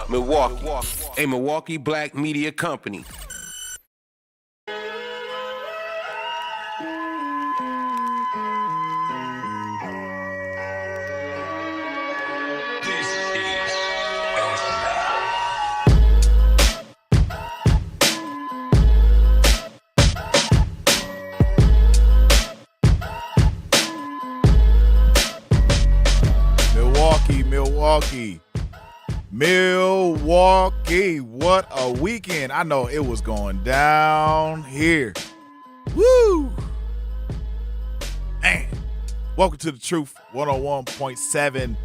Milwaukee, a Milwaukee black media company. Milwaukee, what a weekend. I know it was going down here. Woo! Man. Welcome to The Truth, 101.7.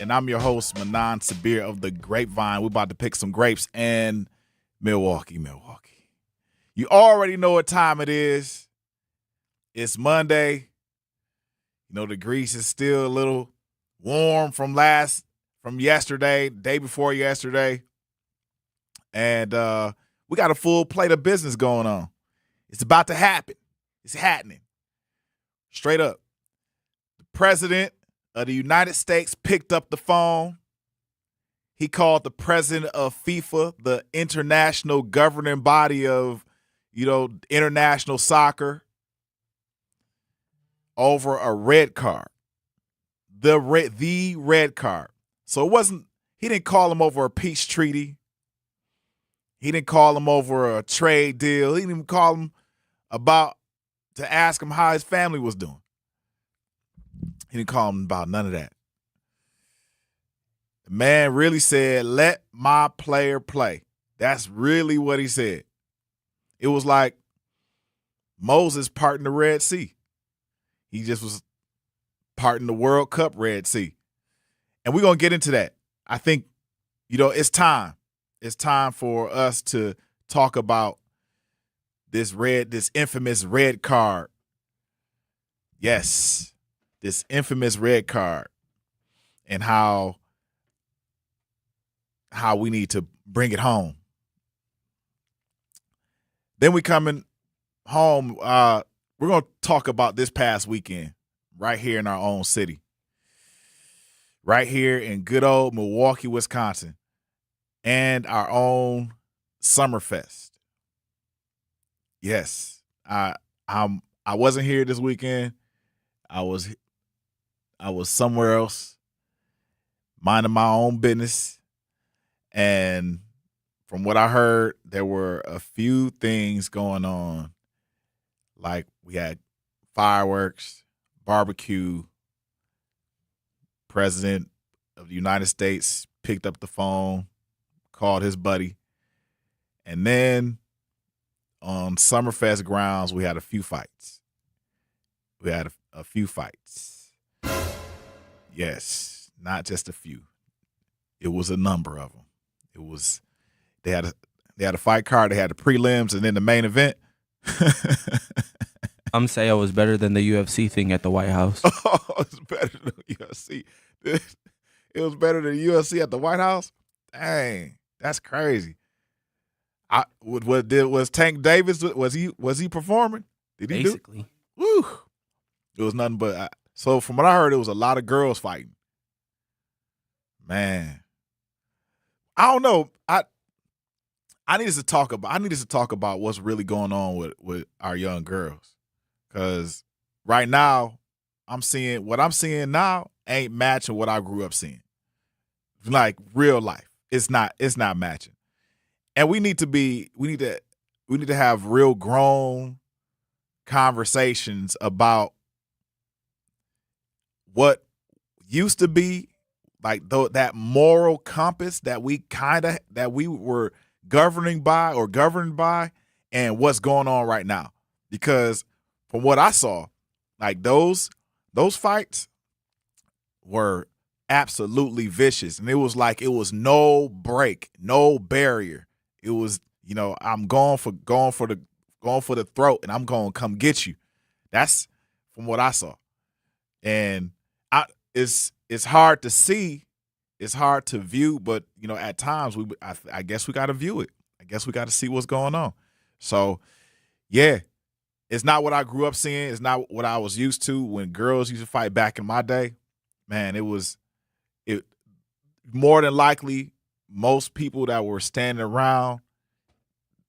And I'm your host, Manan Sabir of the Grapevine. We're about to pick some grapes in Milwaukee. You already know what time it is. It's Monday. You know, the grease is still a little warm from yesterday, day before yesterday. And we got a full plate of business going on. It's about to happen. It's happening. Straight up. The president of the United States picked up the phone. He called the president of FIFA, the international governing body of, international soccer, over a red card. The red card. So he didn't call him over a peace treaty. He didn't call him over a trade deal. He didn't even call him to ask him how his family was doing. He didn't call him about none of that. The man really said, let my player play. That's really what he said. It was like Moses parting the Red Sea. He just was parting the World Cup Red Sea. And we're going to get into that. I think, it's time. It's time for us to talk about this infamous red card. Yes, this infamous red card and how we need to bring it home. Then we coming home. We're going to talk about this past weekend right here in our own city. Right here in good old Milwaukee, Wisconsin, and our own Summerfest. Yes, I wasn't here this weekend. I was somewhere else, minding my own business, and from what I heard, there were a few things going on, like we had fireworks, barbecue. President of the United States picked up the phone, called his buddy, and then on Summerfest grounds, we had a few fights. Yes, not just a few. It was a number of them. They had a fight card, they had the prelims, and then the main event. I'm saying it was better than the UFC thing at the White House. Oh, it's better than the UFC. It was better than the UFC at the White House? Dang, that's crazy. Was Tank Davis, was he performing? Did he Basically. Woo. It was nothing but so from what I heard, it was a lot of girls fighting. Man. I don't know. I needed to talk about what's really going on with our young girls. Because right now, what I'm seeing now ain't matching what I grew up seeing. Like real life. It's not matching. And we need to have real grown conversations about what used to be like that moral compass that we were governed by and what's going on right now. Because from what I saw, like those fights were absolutely vicious. And it was like it was no break, no barrier. It was, I'm going for the throat and I'm going to come get you. That's from what I saw. And it's hard to see, it's hard to view, but at times I guess we got to view it. I guess we got to see what's going on. So, yeah. It's not what I grew up seeing. It's not what I was used to when girls used to fight back in my day. Man, it more than likely most people that were standing around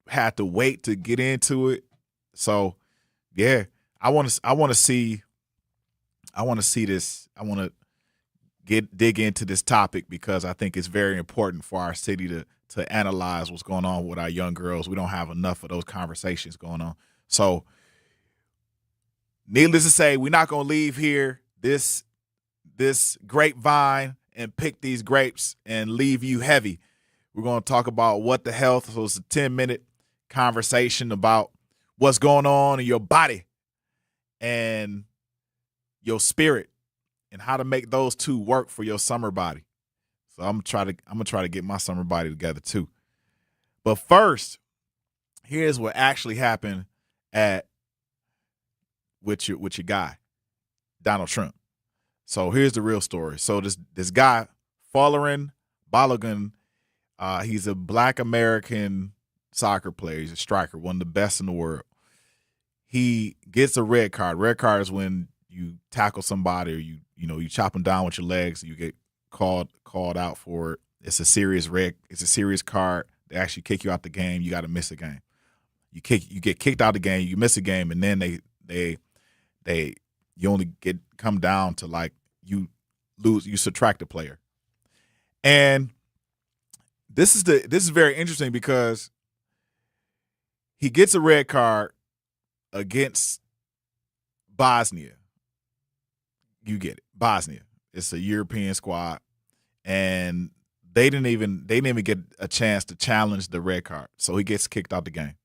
had to wait to get into it. So, yeah, I want to see this. I want to dig into this topic because I think it's very important for our city to analyze what's going on with our young girls. We don't have enough of those conversations going on. So, needless to say, we're not going to leave here this grapevine and pick these grapes and leave you heavy. We're going to talk about what the health. So it's a 10-minute conversation about what's going on in your body and your spirit and how to make those two work for your summer body. So I'm gonna try to get my summer body together too. But first, here's what actually happened with your guy, Donald Trump. So here's the real story. So this guy, Folarin Balogun, he's a Black American soccer player. He's a striker, one of the best in the world. He gets a red card. Red card is when you tackle somebody or you chop them down with your legs. You get called out for it. It's a serious card. They actually kick you out the game. You got to miss a game. You get kicked out the game. You miss a game, and then you only come down to like you lose. You subtract a player, and this is very interesting because he gets a red card against Bosnia. You get it, Bosnia. It's a European squad, and they didn't even get a chance to challenge the red card, so he gets kicked out the game.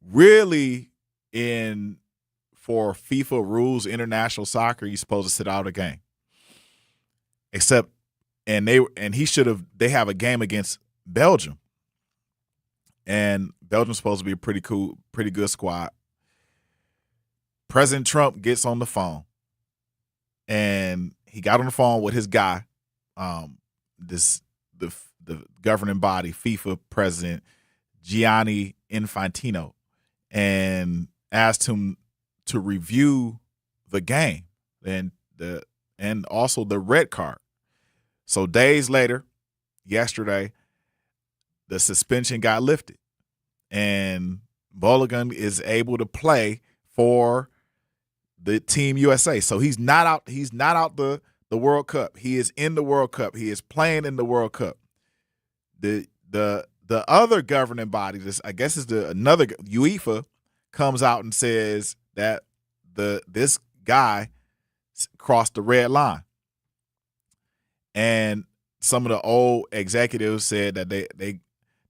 Really, for FIFA rules, international soccer, you're supposed to sit out a game. Except, they have a game against Belgium, and Belgium's supposed to be a pretty good squad. President Trump gets on the phone, and he got on the phone with his guy, the governing body, FIFA president Gianni Infantino, and asked him to review the game and also the red card. So days later, yesterday, the suspension got lifted, and Balogun is able to play for the Team USA. So he's not out the World Cup. He is in the World Cup. He is playing in the World Cup. The other governing body, I guess is another UEFA, comes out and says that this guy crossed the red line. And some of the old executives said that they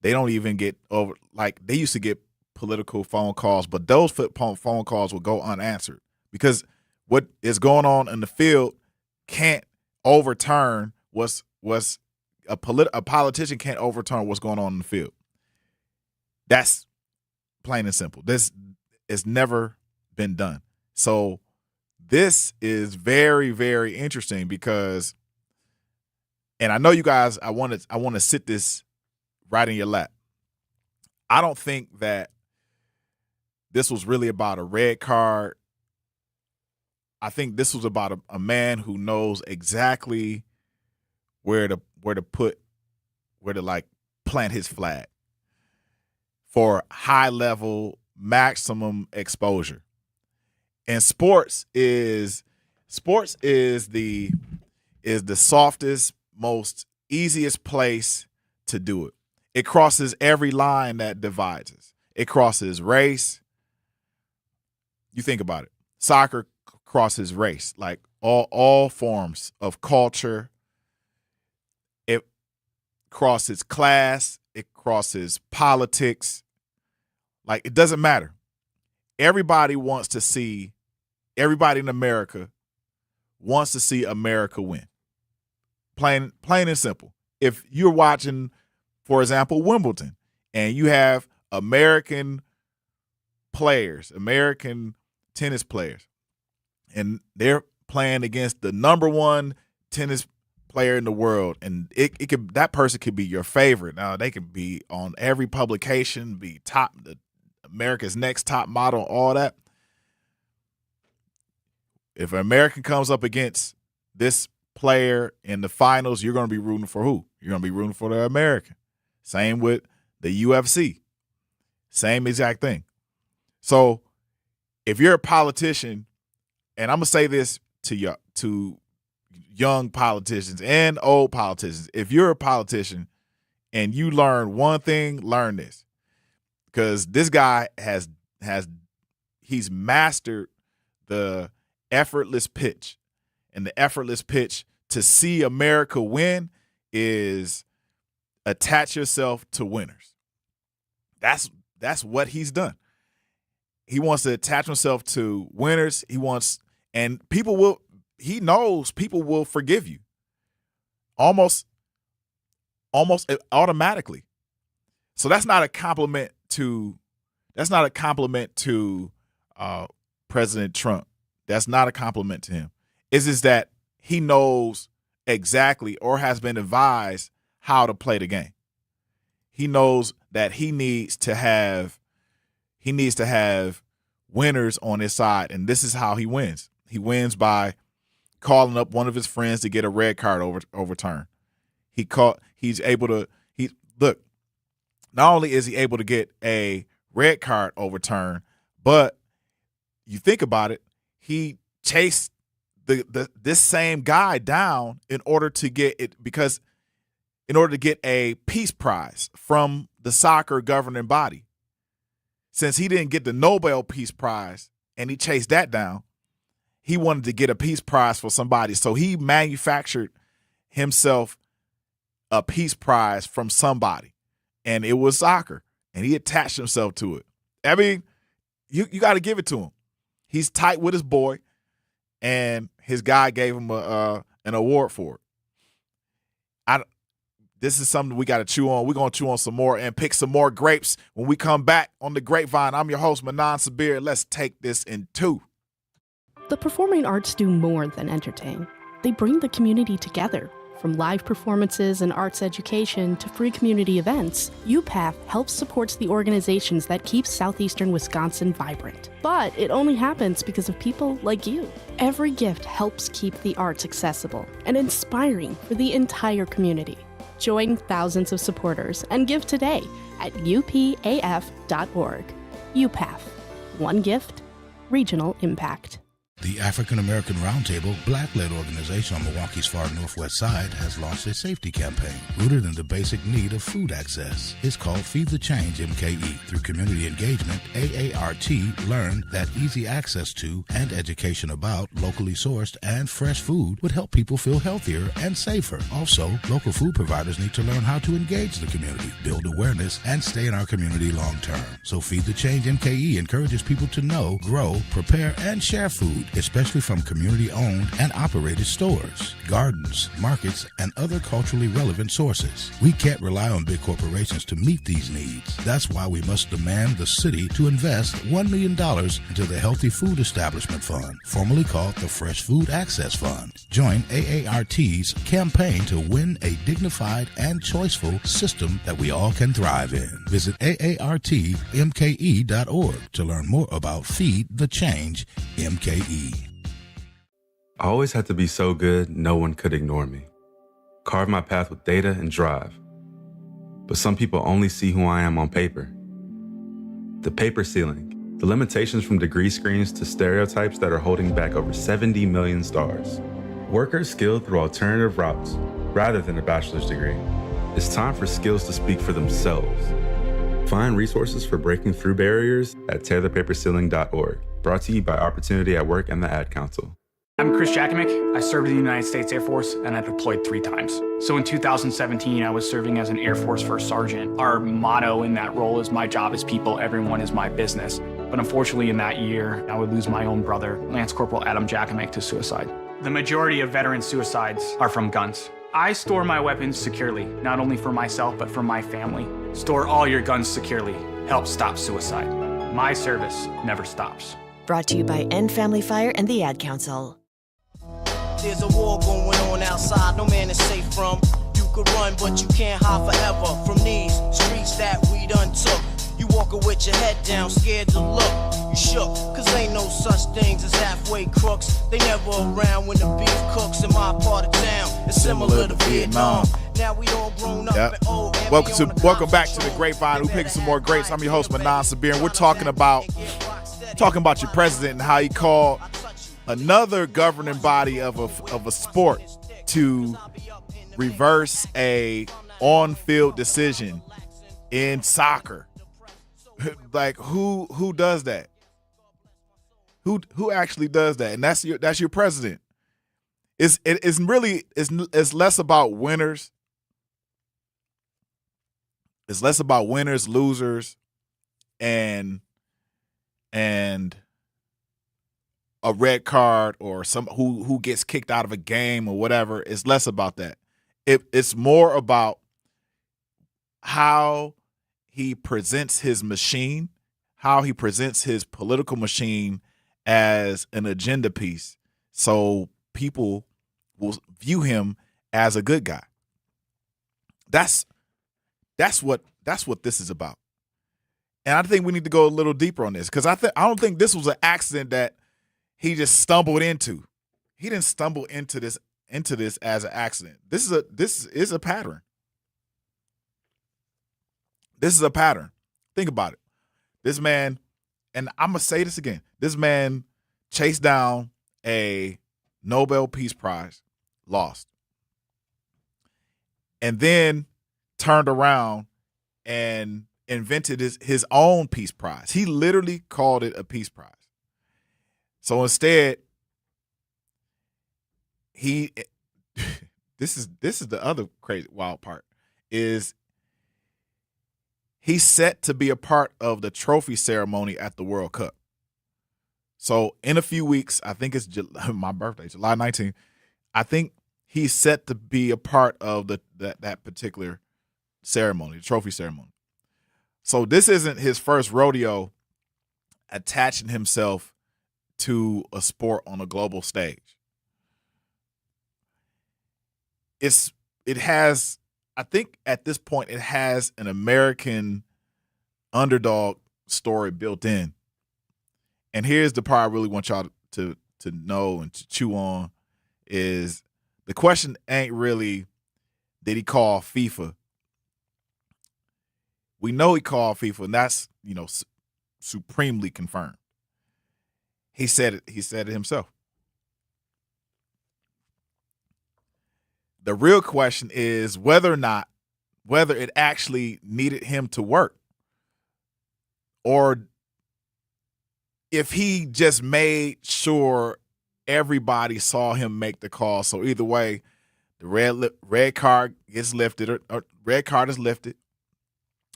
don't even get over, like they used to get political phone calls, but those phone calls will go unanswered because what is going on in the field can't overturn what's a politician can't overturn what's going on in the field. That's plain and simple. This has never been done. So this is very, very interesting because, and I know you guys, I want to sit this right in your lap. I don't think that this was really about a red card. I think this was about a man who knows exactly where to plant his flag for high level maximum exposure. And sports is the softest, most easiest place to do it. It crosses every line that divides us. It crosses race. You think about it. Soccer crosses race, like all forms of culture. It crosses class. It crosses politics. Like, it doesn't matter. Everybody in America wants to see America win. Plain and simple. If you're watching, for example, Wimbledon, and you have American players, American tennis players, and they're playing against the number one tennis player in the world, and that person could be your favorite. Now, they could be on every publication, be America's Next Top Model, all that. If an American comes up against this player in the finals, you're going to be rooting for who? You're going to be rooting for the American. Same with the UFC. Same exact thing. So if you're a politician, and I'm going to say this to young politicians and old politicians, if you're a politician and you learn one thing, learn this. Because this guy he's mastered the effortless pitch. And the effortless pitch to see America win is attach yourself to winners. That's what he's done. He wants to attach himself to winners. He knows people will forgive you almost automatically. So that's not a compliment to President Trump. That's not a compliment to him. It's just that he knows exactly or has been advised how to play the game. He knows that he needs to have winners on his side, and this is how he wins. He wins by calling up one of his friends to get a red card overturned. Not only is he able to get a red card overturned, but you think about it, he chased this same guy down in order to get a peace prize from the soccer governing body. Since he didn't get the Nobel Peace Prize and he chased that down, he wanted to get a peace prize for somebody. So he manufactured himself a peace prize from somebody, and it was soccer, and he attached himself to it. I mean, you got to give it to him. He's tight with his boy, and his guy gave him an award for it. This is something we got to chew on. We're going to chew on some more and pick some more grapes when we come back on the Grapevine. I'm your host, Manan Sabir. Let's take this in two. The performing arts do more than entertain. They bring the community together. From live performances and arts education to free community events, UPath helps supports the organizations that keep southeastern Wisconsin vibrant. But it only happens because of people like you. Every gift helps keep the arts accessible and inspiring for the entire community. Join thousands of supporters and give today at upaf.org. UPath. One gift, regional impact. The African American Roundtable, Black-led organization on Milwaukee's far northwest side, has launched a safety campaign rooted in the basic need of food access. It's called Feed the Change MKE. Through community engagement, AART learned that easy access to and education about locally sourced and fresh food would help people feel healthier and safer. Also, local food providers need to learn how to engage the community, build awareness, and stay in our community long term. So Feed the Change MKE encourages people to know, grow, prepare, and share food, especially from community-owned and operated stores, gardens, markets, and other culturally relevant sources. We can't rely on big corporations to meet these needs. That's why we must demand the city to invest $1 million into the Healthy Food Establishment Fund, formerly called the Fresh Food Access Fund. Join AART's campaign to win a dignified and choiceful system that we all can thrive in. Visit AARTMKE.org to learn more about Feed the Change MKE. I always had to be so good, no one could ignore me. Carve my path with data and drive. But some people only see who I am on paper. The paper ceiling, the limitations from degree screens to stereotypes that are holding back over 70 million stars. Workers skilled through alternative routes rather than a bachelor's degree. It's time for skills to speak for themselves. Find resources for breaking through barriers at tearthepaperceiling.org. Brought to you by Opportunity at Work and the Ad Council. I'm Chris Jakovic. I served in the United States Air Force and I deployed 3 times. So in 2017, I was serving as an Air Force First Sergeant. Our motto in that role is my job is people, everyone is my business. But unfortunately in that year, I would lose my own brother, Lance Corporal Adam Jakovic, to suicide. The majority of veteran suicides are from guns. I store my weapons securely, not only for myself, but for my family. Store all your guns securely. Help stop suicide. My service never stops. Brought to you by End Family Fire and the Ad Council. There's a war going on outside, no man is safe from. You could run, but you can't hide forever from these streets that we done took. You walking with your head down, scared to look. You shook, cause ain't no such things as halfway crooks. They never around when the beef cooks in my part of town. It's similar to Vietnam. Now we all grown up and old. And Welcome back to the Grapevine. We're picking some more grapes. I'm your host, Manan Sabir, and we're talking about your president and how he called another governing body of a sport to reverse a on-field decision in soccer. Like who does that? Who actually does that? And that's your president. It's less about winners. It's less about winners, losers, and a red card or some who gets kicked out of a game or whatever. It's less about that. It's more about how he presents his machine, how he presents his political machine as an agenda piece, so people will view him as a good guy. That's what this is about. And I think we need to go a little deeper on this because I don't think this was an accident that he just stumbled into. He didn't stumble into this as an accident. This is a pattern. This is a pattern. Think about it. This man, and I'm going to say this again, this man chased down a Nobel Peace Prize, lost, and then turned around and invented his own Peace Prize. He literally called it a Peace Prize. So instead, this is the other crazy wild part, is he's set to be a part of the trophy ceremony at the World Cup. So in a few weeks, I think it's my birthday, July 19th, I think he's set to be a part of that particular ceremony, the trophy ceremony. So this isn't his first rodeo attaching himself to a sport on a global stage. I think at this point it has an American underdog story built in. And here's the part I really want y'all to know and to chew on is the question ain't really, did he call FIFA? We know he called FIFA, and that's, supremely confirmed. He said it himself. The real question is whether it actually needed him to work, or if he just made sure everybody saw him make the call. So either way, the red card gets lifted, or red card is lifted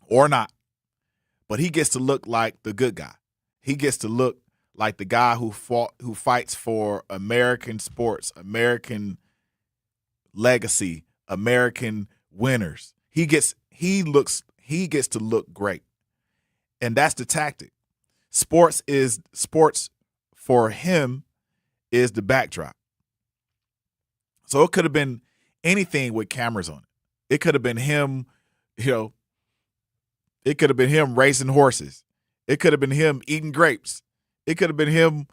or not. But he gets to look like the good guy. He gets to look like the guy who fights for American sports, American legacy, American winners. He gets to look great. And that's the tactic. Sports for him is the backdrop. So it could have been anything with cameras on it. It could have been him, it could have been him racing horses. It could have been him eating grapes. It could have been him,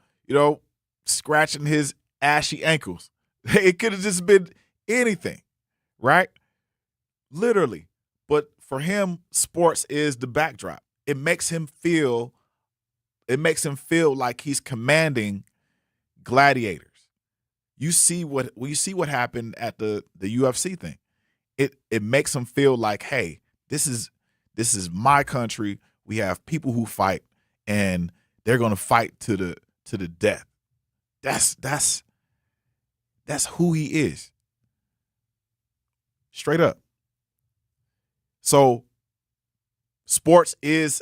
scratching his ashy ankles. It could have just been anything, right? Literally. But for him, sports is the backdrop. It makes him feel like he's commanding gladiators. You see what happened at the UFC thing. It makes him feel like, hey, this is my country. We have people who fight, and they're going to fight to the death. That's who he is. Straight up. So sports is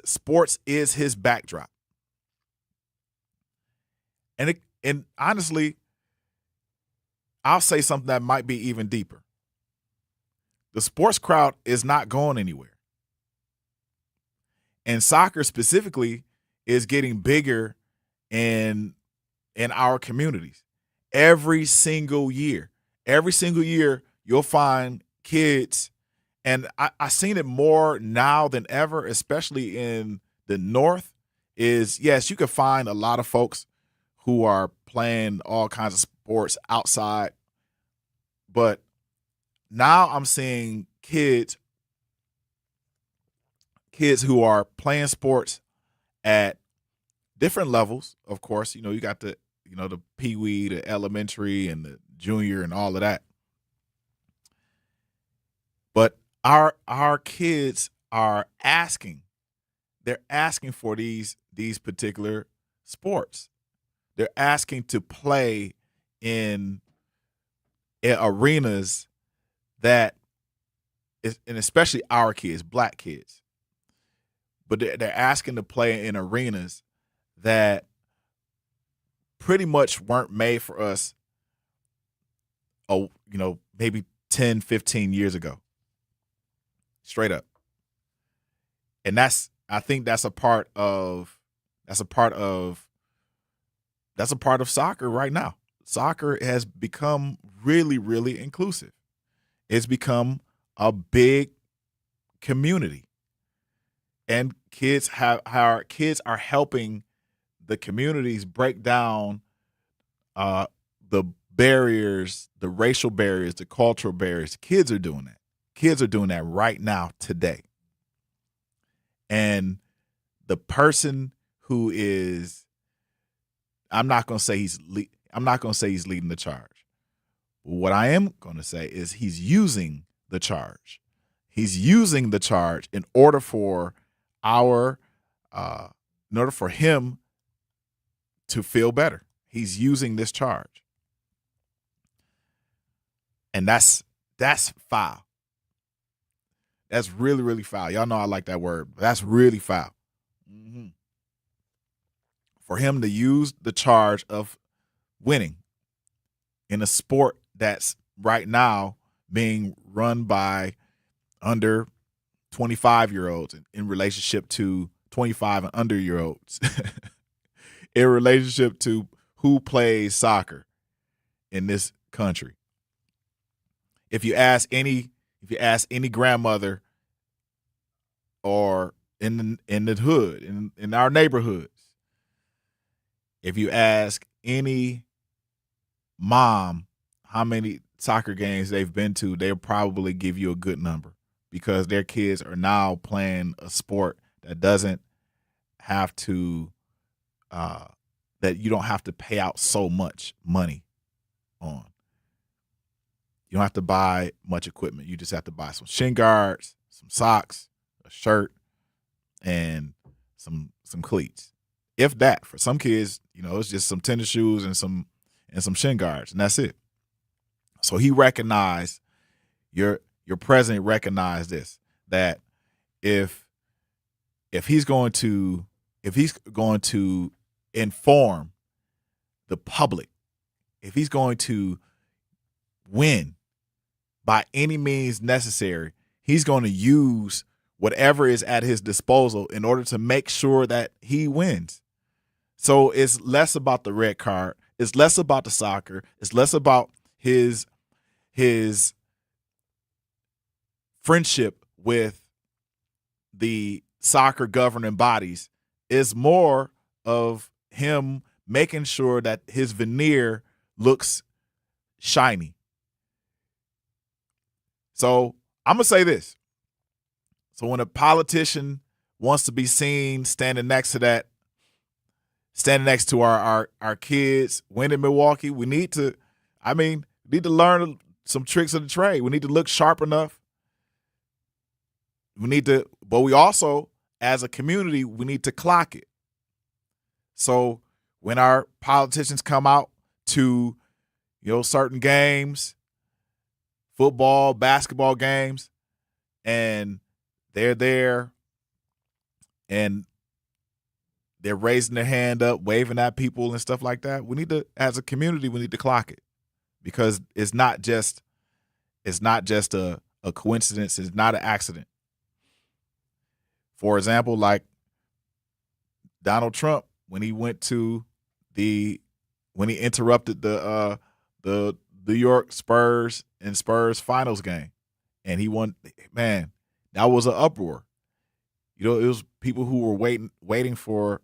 his backdrop. And honestly, I'll say something that might be even deeper. The sports crowd is not going anywhere. And soccer specifically is getting bigger in our communities. Every single year you'll find kids, and I seen it more now than ever, especially in the North is, yes, you can find a lot of folks who are playing all kinds of sports outside, but now I'm seeing kids who are playing sports at different levels. Of course, you got the peewee, the elementary, and the junior, and all of that. But our kids are asking. They're asking for these particular sports. They're asking to play in arenas that is, and especially our kids, black kids. But they're asking to play in arenas that pretty much weren't made for us, maybe 10, 15 years ago. Straight up. And I think that's a part of soccer right now. Soccer has become really, really inclusive. It's become a big community. And kids are helping the communities break down the barriers, the racial barriers, the cultural barriers. Kids are doing that. Kids are doing that right now, today. And the person who is, I'm not going to say he's leading the charge. What I am going to say is he's using the charge. He's using the charge in order for him to feel better. He's using this charge. And that's foul. That's really, really foul. Y'all know I like that word. But that's really foul. Mm-hmm. For him to use the charge of winning in a sport that's right now being run by under 25-year-olds in relationship to 25 and under-year-olds, in relationship to who plays soccer in this country. If you ask any grandmother or in the hood, in our neighborhoods, if you ask any mom how many soccer games they've been to, they'll probably give you a good number, because their kids are now playing a sport that doesn't have to that you don't have to pay out so much money on. You don't have to buy much equipment. You just have to buy some shin guards, some socks, a shirt, and some cleats. If that. For some kids, it's just some tennis shoes and some shin guards, and that's it. So he recognized, your president recognized this, that if he's going to inform the public, if he's going to win by any means necessary, he's going to use whatever is at his disposal in order to make sure that he wins. So it's less about the red card. It's less about the soccer. It's less about his friendship with the soccer governing bodies. It's more of him making sure that his veneer looks shiny. So I'm going to say this. So when a politician wants to be seen standing next to our kids winning Milwaukee, we need to learn some tricks of the trade. We need to look sharp enough. But we also, as a community, we need to clock it. So when our politicians come out to, certain games, football, basketball games, and they're there and they're raising their hand up, waving at people and stuff like that, as a community, we need to clock it, because it's not just a coincidence. It's not an accident. For example, like Donald Trump, when he interrupted the New York Spurs and Spurs finals game, and he won, man, that was an uproar. It was people who were waiting for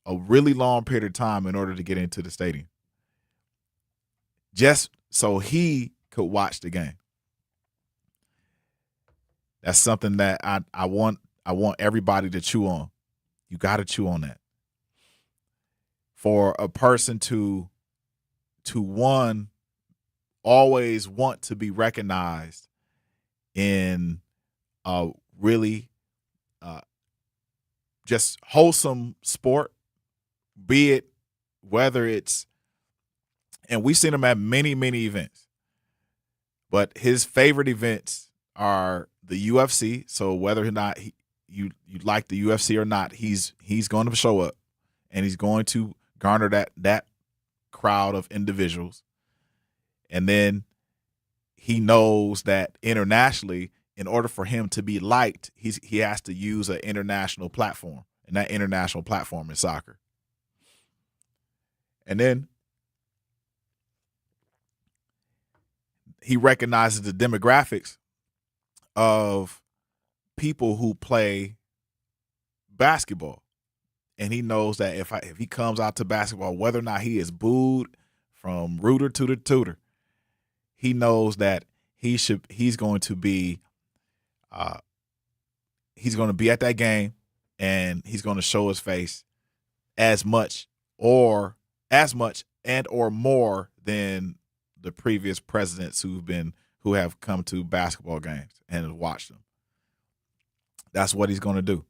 a really long period of time in order to get into the stadium, just so he could watch the game. That's something that I want everybody to chew on. You got to chew on that. For a person to one, always want to be recognized in a really just wholesome sport, be it whether it's, and we've seen him at many, many events, but his favorite events are the UFC. So whether or not you like the UFC or not, he's going to show up, and he's going to garner that crowd of individuals. And then he knows that internationally, in order for him to be liked, he has to use an international platform, and that international platform is soccer. And then he recognizes the demographics of people who play basketball. And he knows that if he comes out to basketball, whether or not he is booed from rooter to the tutor, he knows that he's going to be at that game, and he's going to show his face as much or more than the previous presidents who have come to basketball games and have watched them. That's what he's going to do.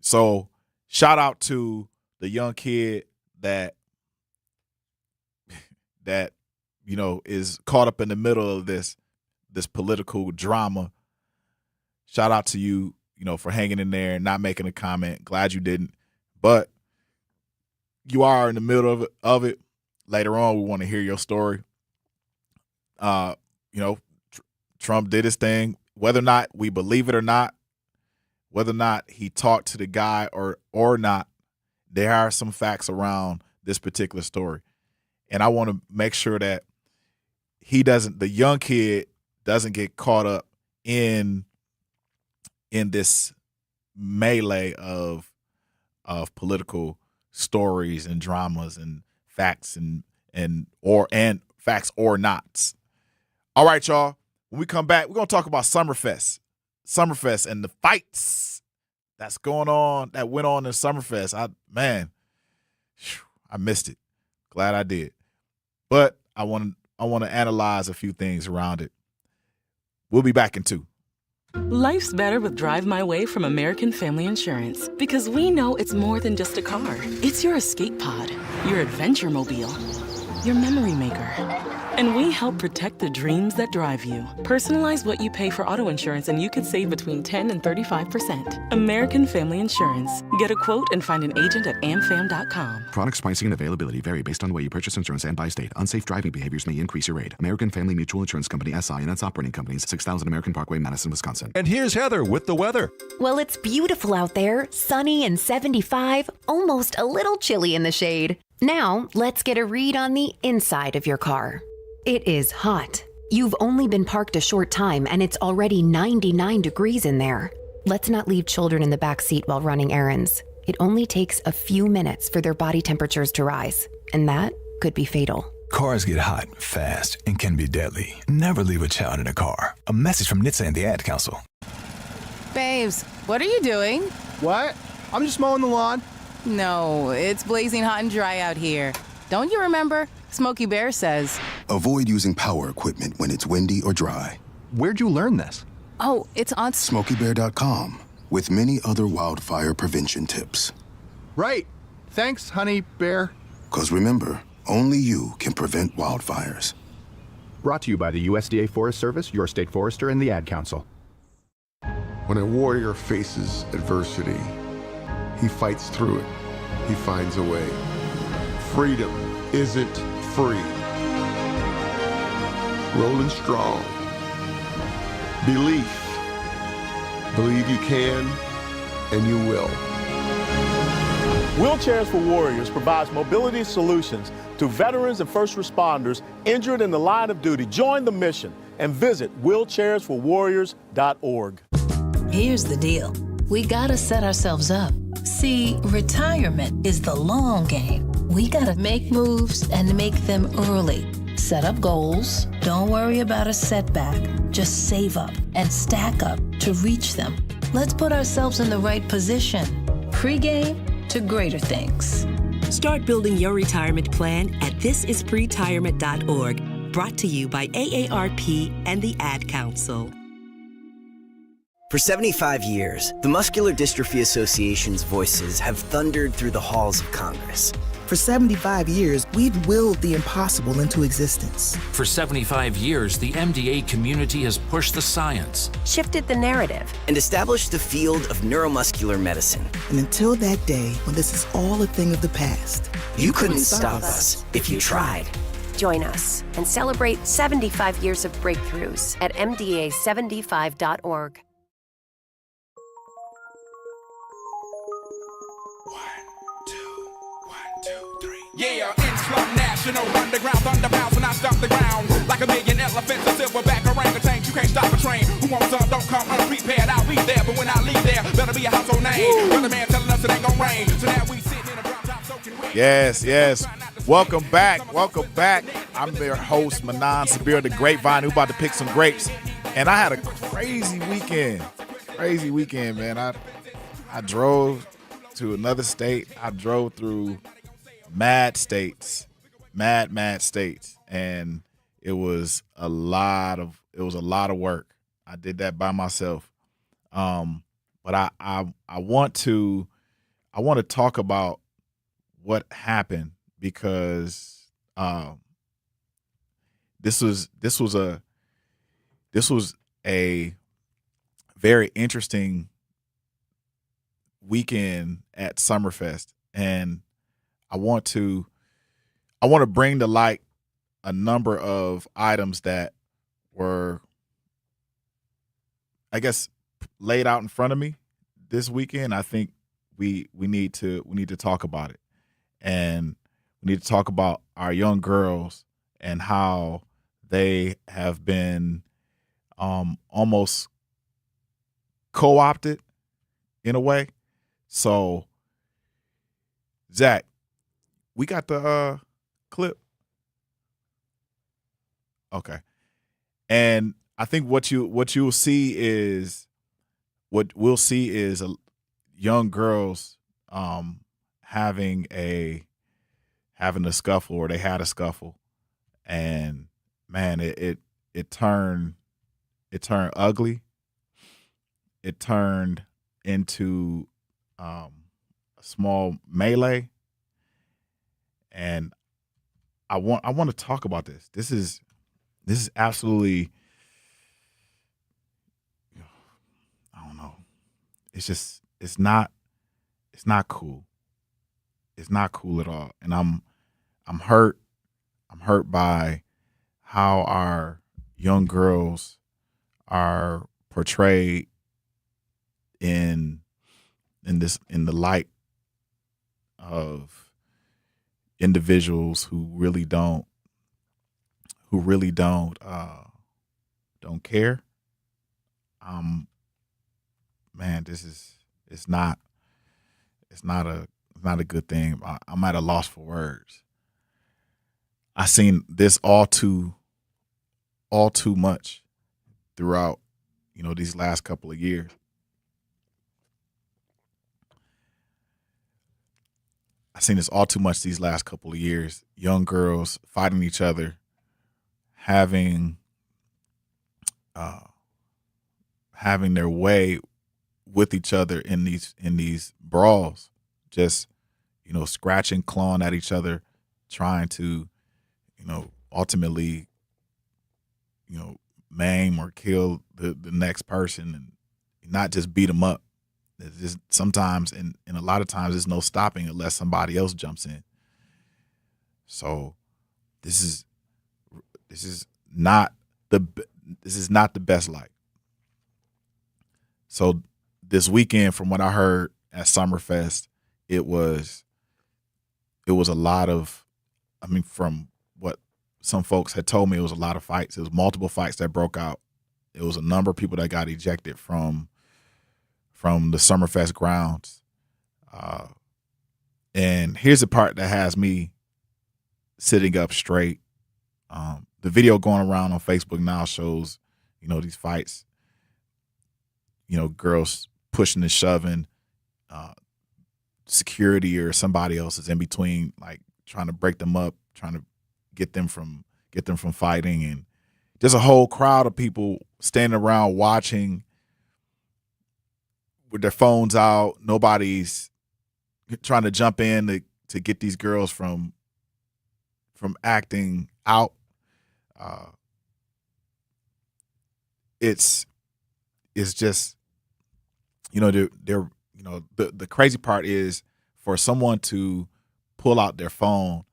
So shout out to the young kid that is caught up in the middle of this political drama. Shout out to you, for hanging in there and not making a comment. Glad you didn't. But you are in the middle of it. Later on, we want to hear your story. Trump did his thing. Whether or not we believe it or not, whether or not he talked to the guy or not, there are some facts around this particular story. And I want to make sure that the young kid doesn't get caught up in this melee of political stories and dramas and facts and facts or nots. All right, y'all. When we come back, we're going to talk about Summerfest and the fights that went on in Summerfest. I missed it. Glad I did. But I want to analyze a few things around it. We'll be back in 2. Life's better with Drive My Way from American Family Insurance, because we know it's more than just a car. It's your escape pod, your adventure mobile, your memory maker. And we help protect the dreams that drive you. Personalize what you pay for auto insurance, and you could save between 10 and 35%. American Family Insurance. Get a quote and find an agent at amfam.com. Products, pricing, and availability vary based on the way you purchase insurance and by state. Unsafe driving behaviors may increase your rate. American Family Mutual Insurance Company, SI, and its operating companies, 6000 American Parkway, Madison, Wisconsin. And here's Heather with the weather. Well, it's beautiful out there, sunny and 75, almost a little chilly in the shade. Now, let's get a read on the inside of your car. It is hot. You've only been parked a short time, and it's already 99 degrees in there. Let's not leave children in the back seat while running errands. It only takes a few minutes for their body temperatures to rise, and that could be fatal. Cars get hot, fast, and can be deadly. Never leave a child in a car. A message from NHTSA and the Ad Council. Babes, what are you doing? What? I'm just mowing the lawn. No, it's blazing hot and dry out here. Don't you remember? Smokey Bear says, avoid using power equipment when it's windy or dry. Where'd you learn this? Oh, it's on SmokeyBear.com, with many other wildfire prevention tips. Right. Thanks, Honey Bear. 'Cause remember, only you can prevent wildfires. Brought to you by the USDA Forest Service, your state forester, and the Ad Council. When a warrior faces adversity, he fights through it. He finds a way. Freedom isn't free. Rolling strong. Belief. Believe you can, and you will. Wheelchairs for Warriors provides mobility solutions to veterans and first responders injured in the line of duty. Join the mission and visit wheelchairsforwarriors.org. Here's the deal. we gotta set ourselves up. See, retirement is the long game. We gotta make moves and make them early. Set up goals. Don't worry about a setback. Just save up and stack up to reach them. Let's put ourselves in the right position. Pre-game to greater things. Start building your retirement plan at thisispretirement.org. Brought to you by AARP and the Ad Council. For 75 years, the Muscular Dystrophy Association's voices have thundered through the halls of Congress. For 75 years, we've willed the impossible into existence. For 75 years, the MDA community has pushed the science, shifted the narrative, and established the field of neuromuscular medicine. And until that day, when this is all a thing of the past, you couldn't stop us if you tried. Join us and celebrate 75 years of breakthroughs at MDA75.org. Yeah, Islam National, underground thunder bounce when I stop the ground. Like a million elephants, a silverback orangutans. You can't stop a train. Who wants some? Don't come unprepared. I'll be there, but when I leave there, better be a household name. Brother man telling us it ain't gonna rain. So now we sitting in a drop top soaking wet. Yes. Welcome back. I'm their host, Manan Sabir, the Grapevine, who about to pick some grapes. And I had a crazy weekend. Man. I drove to another state. I drove through mad states, and it was a lot of work. I did that by myself, but I want to talk about what happened, because this was a very interesting weekend at Summerfest, and I want to bring to light a number of items that were, I guess, laid out in front of me this weekend. I think we need to talk about it, and we need to talk about our young girls and how they have been almost co-opted in a way. So, Zach, we got the clip. Okay. And I think what we'll see is young girls having a scuffle, or they had a scuffle, and man, it turned ugly. It turned into a small melee. And I want to talk about this. This is absolutely, I don't know. It's not cool. It's not cool at all. And I'm hurt. I'm hurt by how our young girls are portrayed in the light of individuals who really don't care. Man, it's not a good thing. I'm at a loss for words. I've seen this all too much throughout, these last couple of years. I've seen this all too much these last couple of years. Young girls fighting each other, having their way with each other in these brawls, just scratching, clawing at each other, trying to ultimately maim or kill the next person, and not just beat them up. Just sometimes, and a lot of times, there's no stopping unless somebody else jumps in. So this is not the best light. So this weekend, from what I heard at Summerfest, it was a lot of, from what some folks had told me, it was a lot of fights. It was multiple fights that broke out. It was a number of people that got ejected from from the Summerfest grounds. And here's the part that has me sitting up straight. The video going around on Facebook now shows, these fights, girls pushing and shoving, security or somebody else is in between, like trying to break them up, trying to get them from fighting. And there's a whole crowd of people standing around watching with their phones out. Nobody's trying to jump in to get these girls from acting out. It's just, the crazy part is for someone to pull out their phone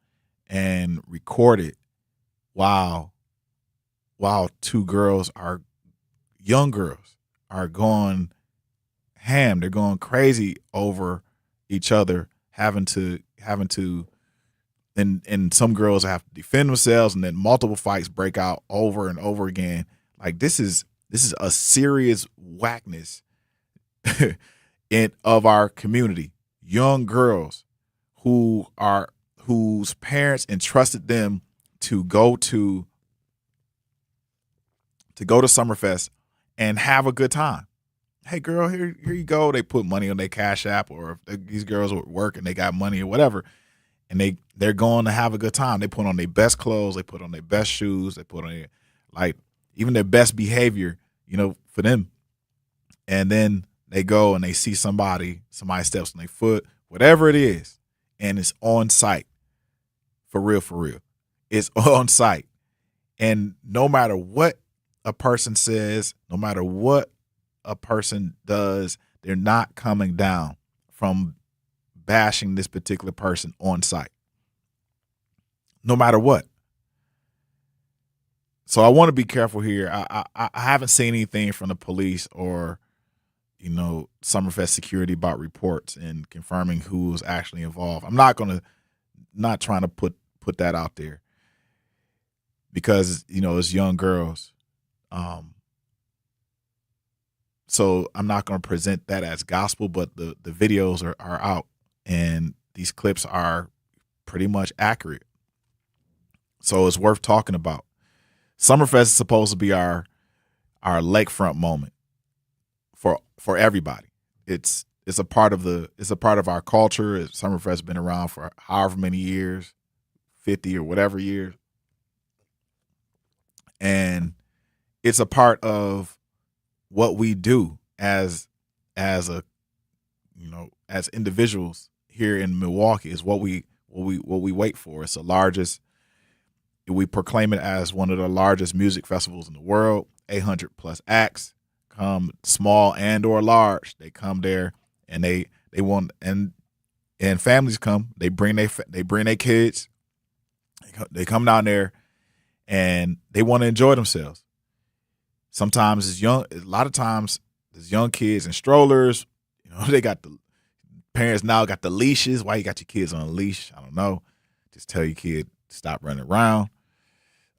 and record it while two young girls are going ham. They're going crazy over each other, having to and some girls have to defend themselves, and then multiple fights break out over and over again. Like this is a serious whackness of our community. Young girls whose parents entrusted them to go to Summerfest and have a good time. Hey girl, here you go. They put money on their Cash App, or if these girls would work and they got money or whatever, and they're going to have a good time. They put on their best clothes, they put on their best shoes, they put on even their best behavior, for them. And then they go and they see somebody steps on their foot, whatever it is, and it's on site. For real. It's on site. And no matter what a person says, no matter what a person does, they're not coming down from bashing this particular person on site, no matter what. So I want to be careful here. I haven't seen anything from the police or Summerfest security about reports and confirming who was actually involved. I'm not trying to put that out there because it's young girls. So I'm not going to present that as gospel, but the videos are out, and these clips are pretty much accurate. So it's worth talking about. Summerfest is supposed to be our lakefront moment for everybody. It's a part of our culture. Summerfest has been around for however many years, 50 or whatever years. And it's a part of what we do as individuals here in Milwaukee. Is what we wait for. It's the largest. We proclaim it as one of the largest music festivals in the world. 800 plus acts come, small and or large. They come there, and they want and families come. They bring their kids. They come down there, and they want to enjoy themselves. Sometimes a lot of times there's young kids in strollers. They got the parents now got the leashes. Why you got your kids on a leash? I don't know. Just tell your kid stop running around.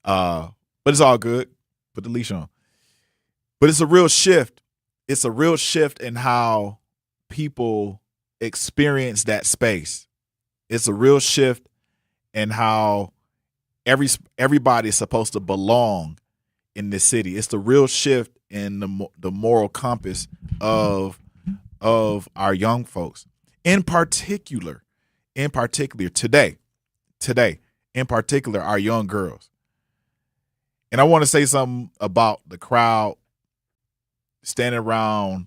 But it's all good. Put the leash on. But it's a real shift. It's a real shift in how people experience that space. It's a real shift in how everybody is supposed to belong in this city. It's the real shift in the moral compass of our young folks. In particular, today, in particular, our young girls. And I want to say something about the crowd standing around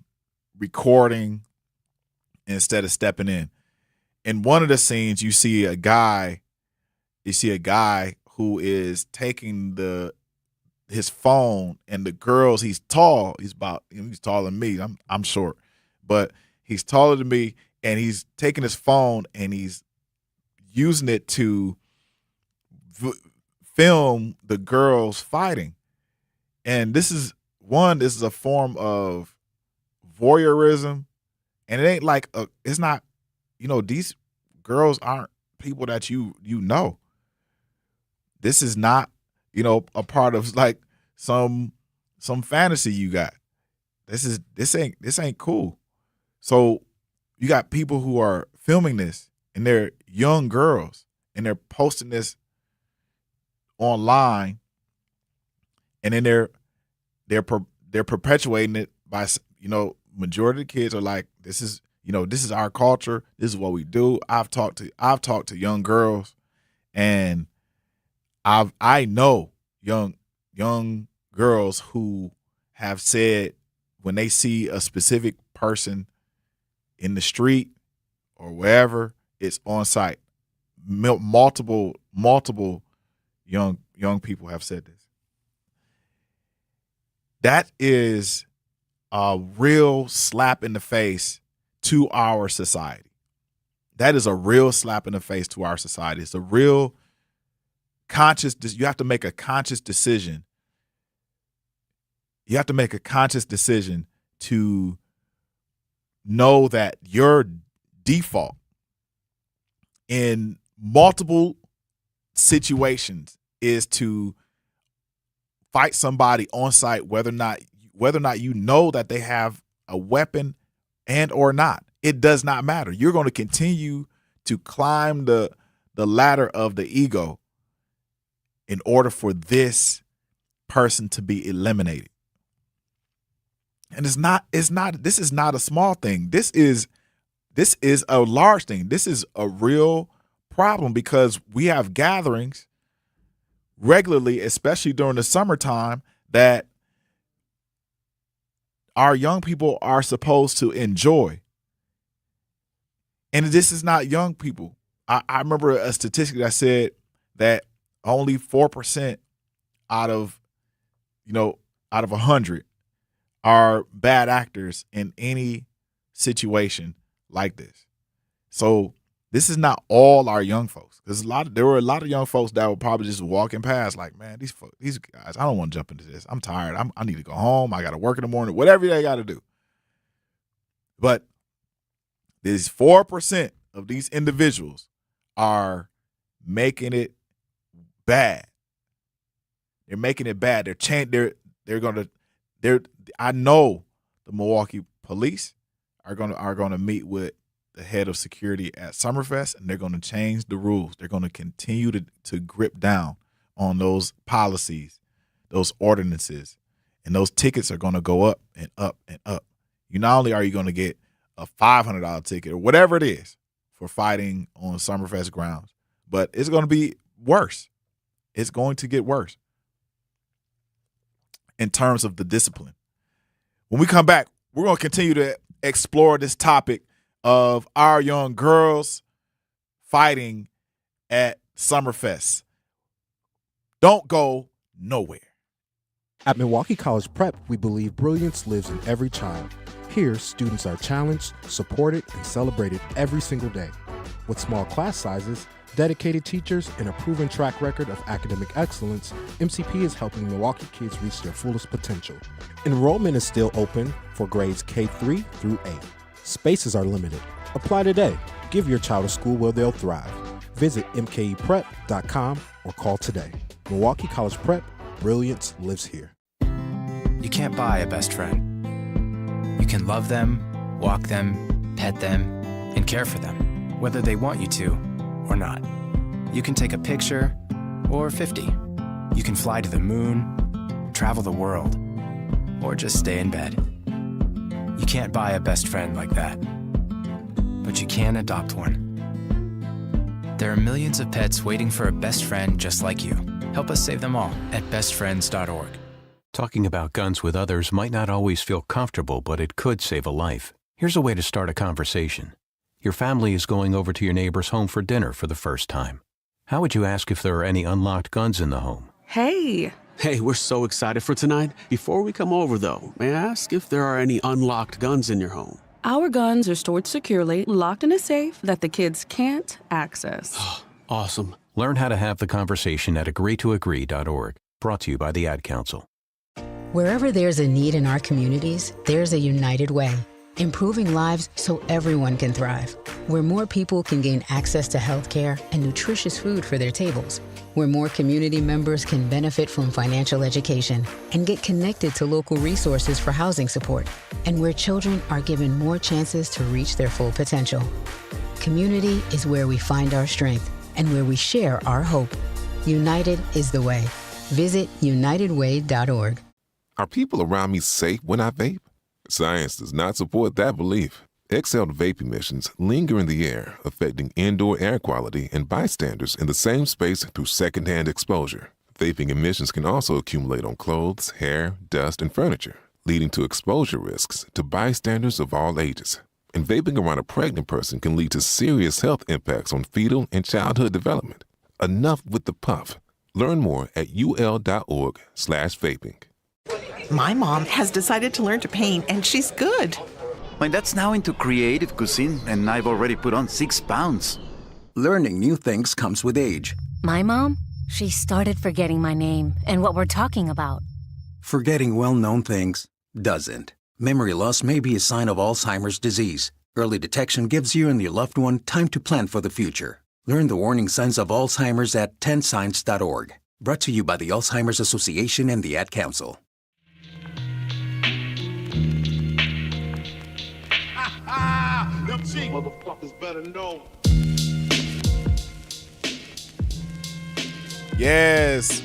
recording instead of stepping in. In one of the scenes, you see a guy who is taking his phone, and the girls, he's tall. He's taller than me. I'm short, but he's taller than me, and he's taking his phone and he's using it to film the girls fighting. And this is a form of voyeurism, and it ain't like it's not, these girls aren't people that you know. This is not, a part of like some fantasy you got. This ain't cool. So you got people who are filming this, and they're young girls, and they're posting this online, and then they're perpetuating it by, majority of the kids are like, this is our culture, this is what we do. I've talked to young girls, and I know young girls who have said when they see a specific person in the street or wherever, it's on site. Multiple young people have said this. That is a real slap in the face to our society. That is a real slap in the face to our society. It's a real you have to make a conscious decision. You have to make a conscious decision to know that your default in multiple situations is to fight somebody on site, whether or not you know that they have a weapon and or not. It does not matter. You're going to continue to climb the ladder of the ego in order for this person to be eliminated. And this is not a small thing. This is a large thing. This is a real problem because we have gatherings regularly, especially during the summertime, that our young people are supposed to enjoy. And this is not young people. I remember a statistic that said that only 4% out of 100 are bad actors in any situation like this. So this is not all our young folks. There were a lot of young folks that were probably just walking past like, man, these guys, I don't want to jump into this. I'm tired. I need to go home. I got to work in the morning, whatever they got to do. But there's 4% of these individuals are making it bad. They're making it bad. I know the Milwaukee police are going to meet with the head of security at Summerfest, and they're going to change the rules. They're going to continue to grip down on those policies, those ordinances, and those tickets are going to go up and up and up. Not only are you going to get a $500 ticket or whatever it is for fighting on Summerfest grounds, but it's going to be worse. It's going to get worse in terms of the discipline. When we come back, we're going to continue to explore this topic of our young girls fighting at Summerfest. Don't go nowhere. At Milwaukee College Prep, we believe brilliance lives in every child. Here, students are challenged, supported, and celebrated every single day. With small class sizes, dedicated teachers, and a proven track record of academic excellence, MCP is helping Milwaukee kids reach their fullest potential. Enrollment is still open for grades K-3 through 8. Spaces are limited. Apply today. Give your child a school where they'll thrive. Visit mkeprep.com or call today. Milwaukee College Prep, brilliance lives here. You can't buy a best friend. You can love them, walk them, pet them, and care for them, whether they want you to or not. You can take a picture or 50. You can fly to the moon, travel the world, or just stay in bed. You can't buy a best friend like that, but you can adopt one. There are millions of pets waiting for a best friend just like you. Help us save them all at bestfriends.org. Talking about guns with others might not always feel comfortable, but it could save a life. Here's a way to start a conversation. Your family is going over to your neighbor's home for dinner for the first time. How would you ask if there are any unlocked guns in the home? Hey, we're so excited for tonight. Before we come over, though, may I ask if there are any unlocked guns in your home? Our guns are stored securely, locked in a safe that the kids can't access. Awesome. Learn how to have the conversation at agreetoagree.org. Brought to you by the Ad Council. Wherever there's a need in our communities, there's a United Way, improving lives so everyone can thrive. where more people can gain access to healthcare and nutritious food for their tables, where more community members can benefit from financial education and get connected to local resources for housing support, and where children are given more chances to reach their full potential. Community is where we find our strength and where we share our hope. United is the way. Visit unitedway.org. Are people around me safe when I vape? Science does not support that belief. Exhaled vape emissions linger in the air, affecting indoor air quality and bystanders in the same space through secondhand exposure. Vaping emissions can also accumulate on clothes, hair, dust, and furniture, leading to exposure risks to bystanders of all ages. And vaping around a pregnant person can lead to serious health impacts on fetal and childhood development. Enough with the puff. Learn more at ul.org/vaping. My mom has decided to learn to paint, and she's good. My dad's now into creative cuisine, and I've already put on 6 pounds. Learning new things comes with age. My mom, she started forgetting my name and what we're talking about. Forgetting well-known things doesn't. Memory loss may be a sign of Alzheimer's disease. Early detection gives you and your loved one time to plan for the future. Learn the warning signs of Alzheimer's at 10signs.org. Brought to you by the Alzheimer's Association and the Ad Council. Them cheap motherfuckers better know. Yes.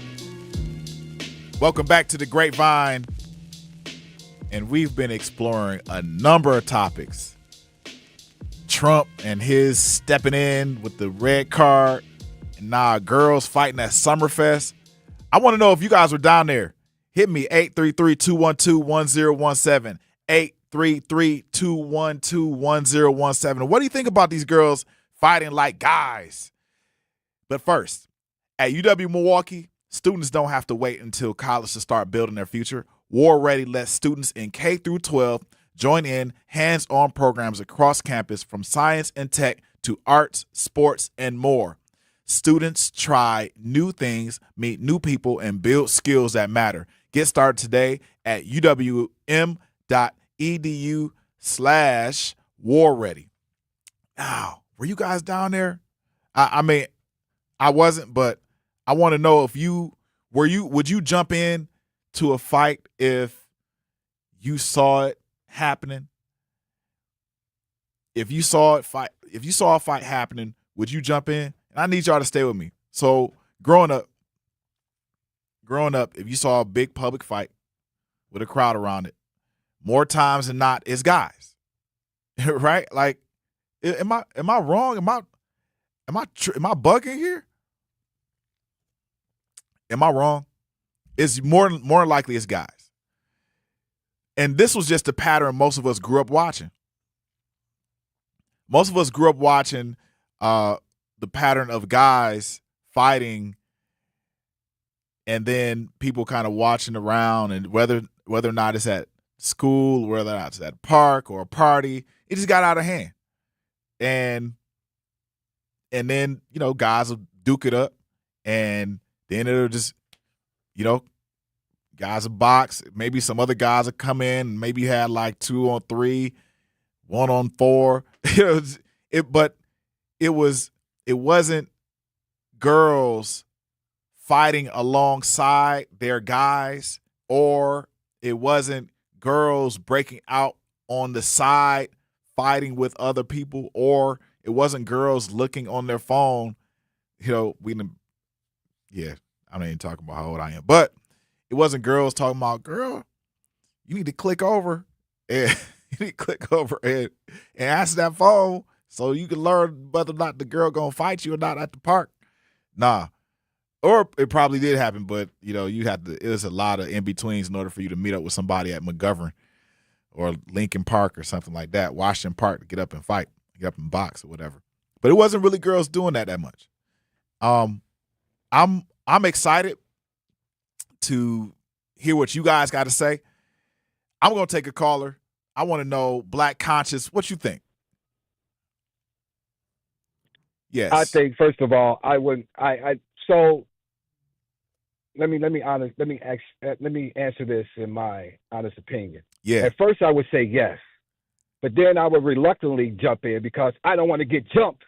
Welcome back to the Grapevine. And we've been exploring a number of topics. Trump and his stepping in with the red card. And now girls fighting at Summerfest. I want to know if you guys were down there. Hit me, 833-212-1017. 833-212-1017. What do you think about these girls fighting like guys? But first, at UW-Milwaukee, students don't have to wait until college to start building their future. War Ready lets students in K through 12 join in hands-on programs across campus from science and tech to arts, sports, and more. Students try new things, meet new people, and build skills that matter. Get started today at uwm.edu/warready. Now, were you guys down there? I mean, I wasn't, but I want to know if would you jump in to a fight if you saw it happening? If you saw a fight happening, would you jump in? And I need y'all to stay with me. So growing up, if you saw a big public fight with a crowd around it, more times than not, it's guys, right? Like, am I wrong? Am I bugging here? Am I wrong? It's more likely it's guys. And this was just a pattern most of us grew up watching. Most of us grew up watching the pattern of guys fighting and then people kind of watching around, and whether or not it's at school, whether or not it's at a park or a party, it just got out of hand. And then, guys will duke it up, and then it'll just, guys will box. Maybe some other guys will come in, and maybe you had like 2-on-3, 1-on-4. But it wasn't girls fighting alongside their guys, or it wasn't girls breaking out on the side fighting with other people, or it wasn't girls looking on their phone. I'm not even talking about how old I am, but it wasn't girls talking about, girl, you need to click over and answer that phone so you can learn whether or not the girl gonna fight you or not at the park. Nah. Or it probably did happen, but you had to. It was a lot of in betweens in order for you to meet up with somebody at McGovern or Lincoln Park or something like that, Washington Park, to get up and fight, get up and box or whatever. But it wasn't really girls doing that much. I'm excited to hear what you guys got to say. I'm gonna take a caller. I want to know, Black Conscious, what you think? Yes, I think first of all, I wouldn't. So. Let me answer this in my honest opinion. Yeah. At first, I would say yes, But then I would reluctantly jump in because I don't want to get jumped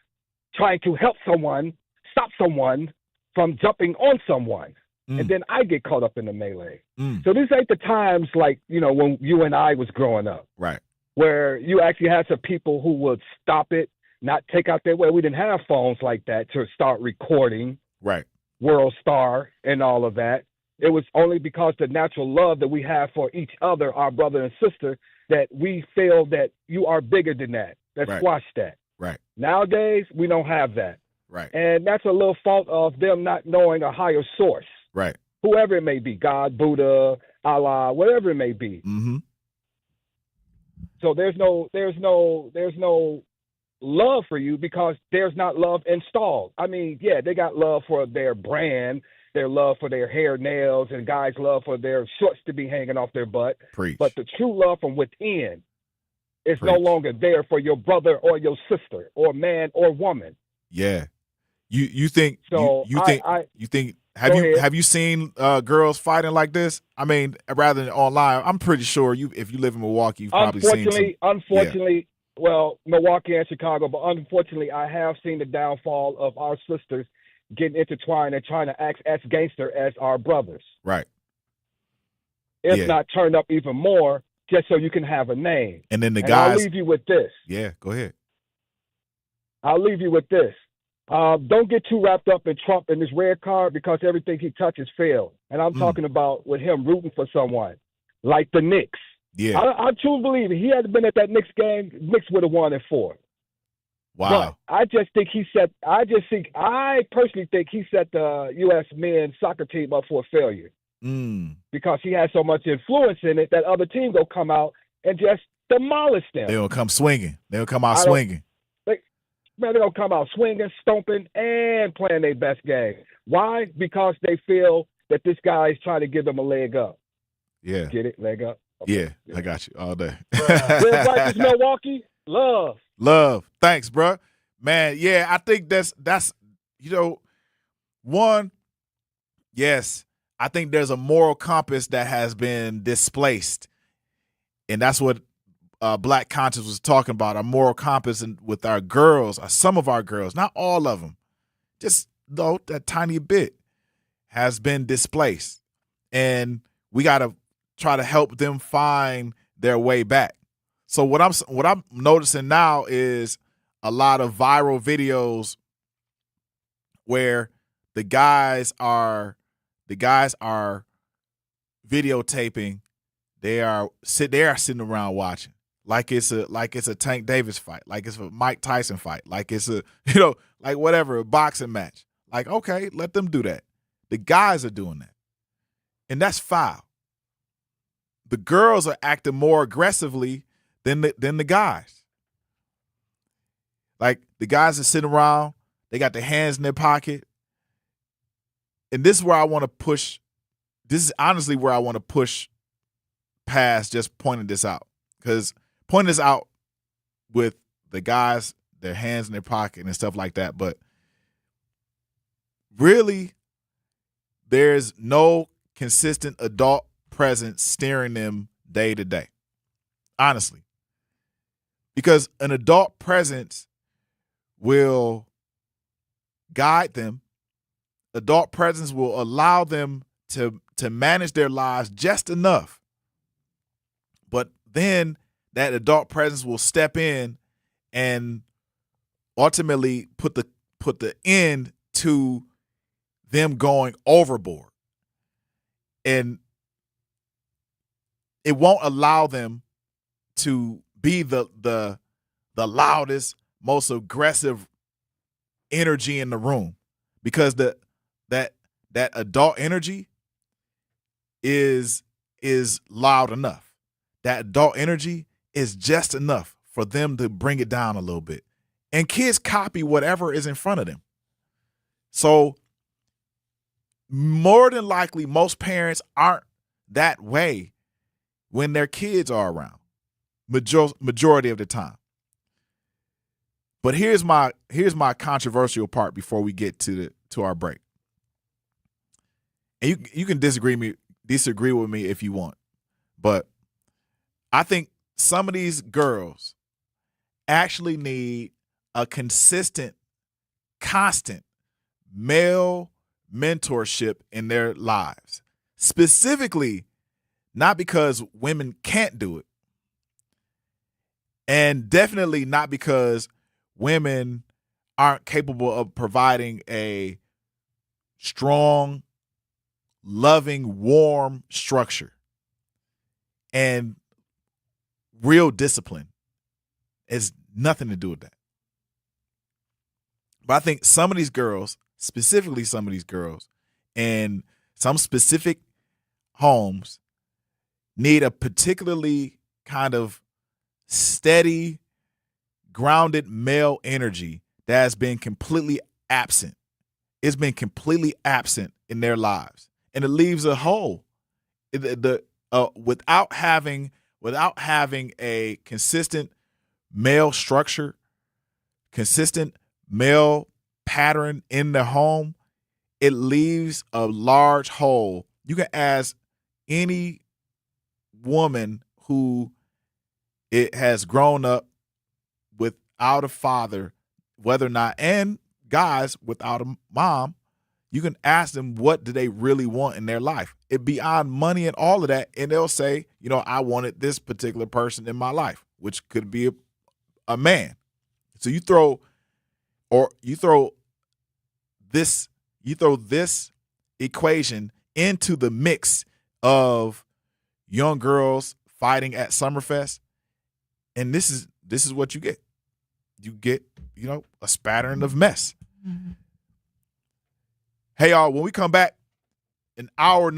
trying to help someone, stop someone from jumping on someone. And then I get caught up in the melee. So these ain't the times like, when you and I was growing up. Right. Where you actually had some people who would stop it, not take out their way. We didn't have phones like that to start recording. Right. World Star and all of that. It was only because the natural love that we have for each other, our brother and sister, that we feel that you are bigger than that. Let's squash that. Right. Nowadays, we don't have that. Right. And that's a little fault of them not knowing a higher source. Right. Whoever it may be, God, Buddha, Allah, whatever it may be. Mm-hmm. So there's no love for you because there's not love installed. I mean, yeah, they got love for their brand, their love for their hair, nails, and guys' love for their shorts to be hanging off their butt. Preach. But the true love from within is no Preach. longer there for your brother or your sister or man or woman. Yeah. You think So you think have you seen girls fighting like this? I mean, rather than online, I'm pretty sure if you live in Milwaukee, you've probably seen some. Unfortunately, well, Milwaukee and Chicago, but unfortunately, I have seen the downfall of our sisters getting intertwined and trying to act as gangster as our brothers. Right. If not turned up even more, just so you can have a name. And then the guys. I'll leave you with this. Yeah, go ahead. I'll leave you with this. Don't get too wrapped up in Trump and this red card because everything he touches fails. And I'm talking about with him rooting for someone like the Knicks. Yeah. I truly believe if he had been at that Knicks game, Knicks would have won in 4. Wow. But I personally think he set the U.S. men's soccer team up for failure. Because he has so much influence in it that other team will come out and just demolish them. They'll come swinging. They'll come out swinging. They're going to come out swinging, stomping, and playing their best game. Why? Because they feel that this guy is trying to give them a leg up. Yeah. Get it? Leg up? Okay. Yeah, I got you all day. Red Vikings, Milwaukee, love. Love. Thanks, bro. Man, yeah, I think that's one, yes, I think there's a moral compass that has been displaced. And that's what Black Conscience was talking about, our moral compass with our girls, some of our girls, not all of them, just though that tiny bit has been displaced. And we got to try to help them find their way back. So what I'm noticing now is a lot of viral videos where the guys are videotaping. They are sitting around watching like it's a Tank Davis fight, like it's a Mike Tyson fight, like it's a like whatever, a boxing match. Like, okay, let them do that. The guys are doing that, and that's foul. The girls are acting more aggressively than the guys. Like the guys are sitting around, they got their hands in their pocket. And this is where I want to push. This is honestly where I want to push past just pointing this out. Because pointing this out with the guys, their hands in their pocket and stuff like that. But really, there's no consistent adult presence steering them day to day. Honestly. Because an adult presence will guide them. Adult presence will allow them to manage their lives just enough. But then that adult presence will step in and ultimately put the end to them going overboard. And it won't allow them to be the loudest, most aggressive energy in the room, because that adult energy is loud enough. That adult energy is just enough for them to bring it down a little bit. And kids copy whatever is in front of them. So more than likely, most parents aren't that way when their kids are around, majority of the time. But here's my controversial part before we get to our break. And you can disagree with me if you want, but I think some of these girls actually need a consistent, constant male mentorship in their lives. Specifically, not because women can't do it, and definitely not because women aren't capable of providing a strong, loving, warm structure and real discipline. Has nothing to do with that. But I think some of these girls, specifically some of these girls, in some specific homes need a particularly kind of steady, grounded male energy that has been completely absent. It's been completely absent in their lives. And it leaves a hole. Without having a consistent male structure, consistent male pattern in the home, it leaves a large hole. You can ask any woman who it has grown up without a father, whether or not, and guys without a mom, you can ask them what do they really want in their life. It beyond money and all of that, and they'll say, you know, I wanted this particular person in my life, which could be a man. So you throw this equation into the mix of young girls fighting at Summerfest, and this is what you get. You get, you know, a spattering of mess. Mm-hmm. Hey, y'all, when we come back in hour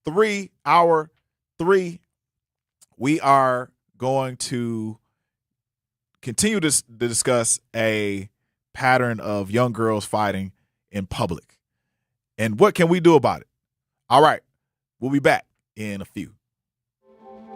three, we are going to continue to discuss a pattern of young girls fighting in public. And what can we do about it? All right, we'll be back in a few.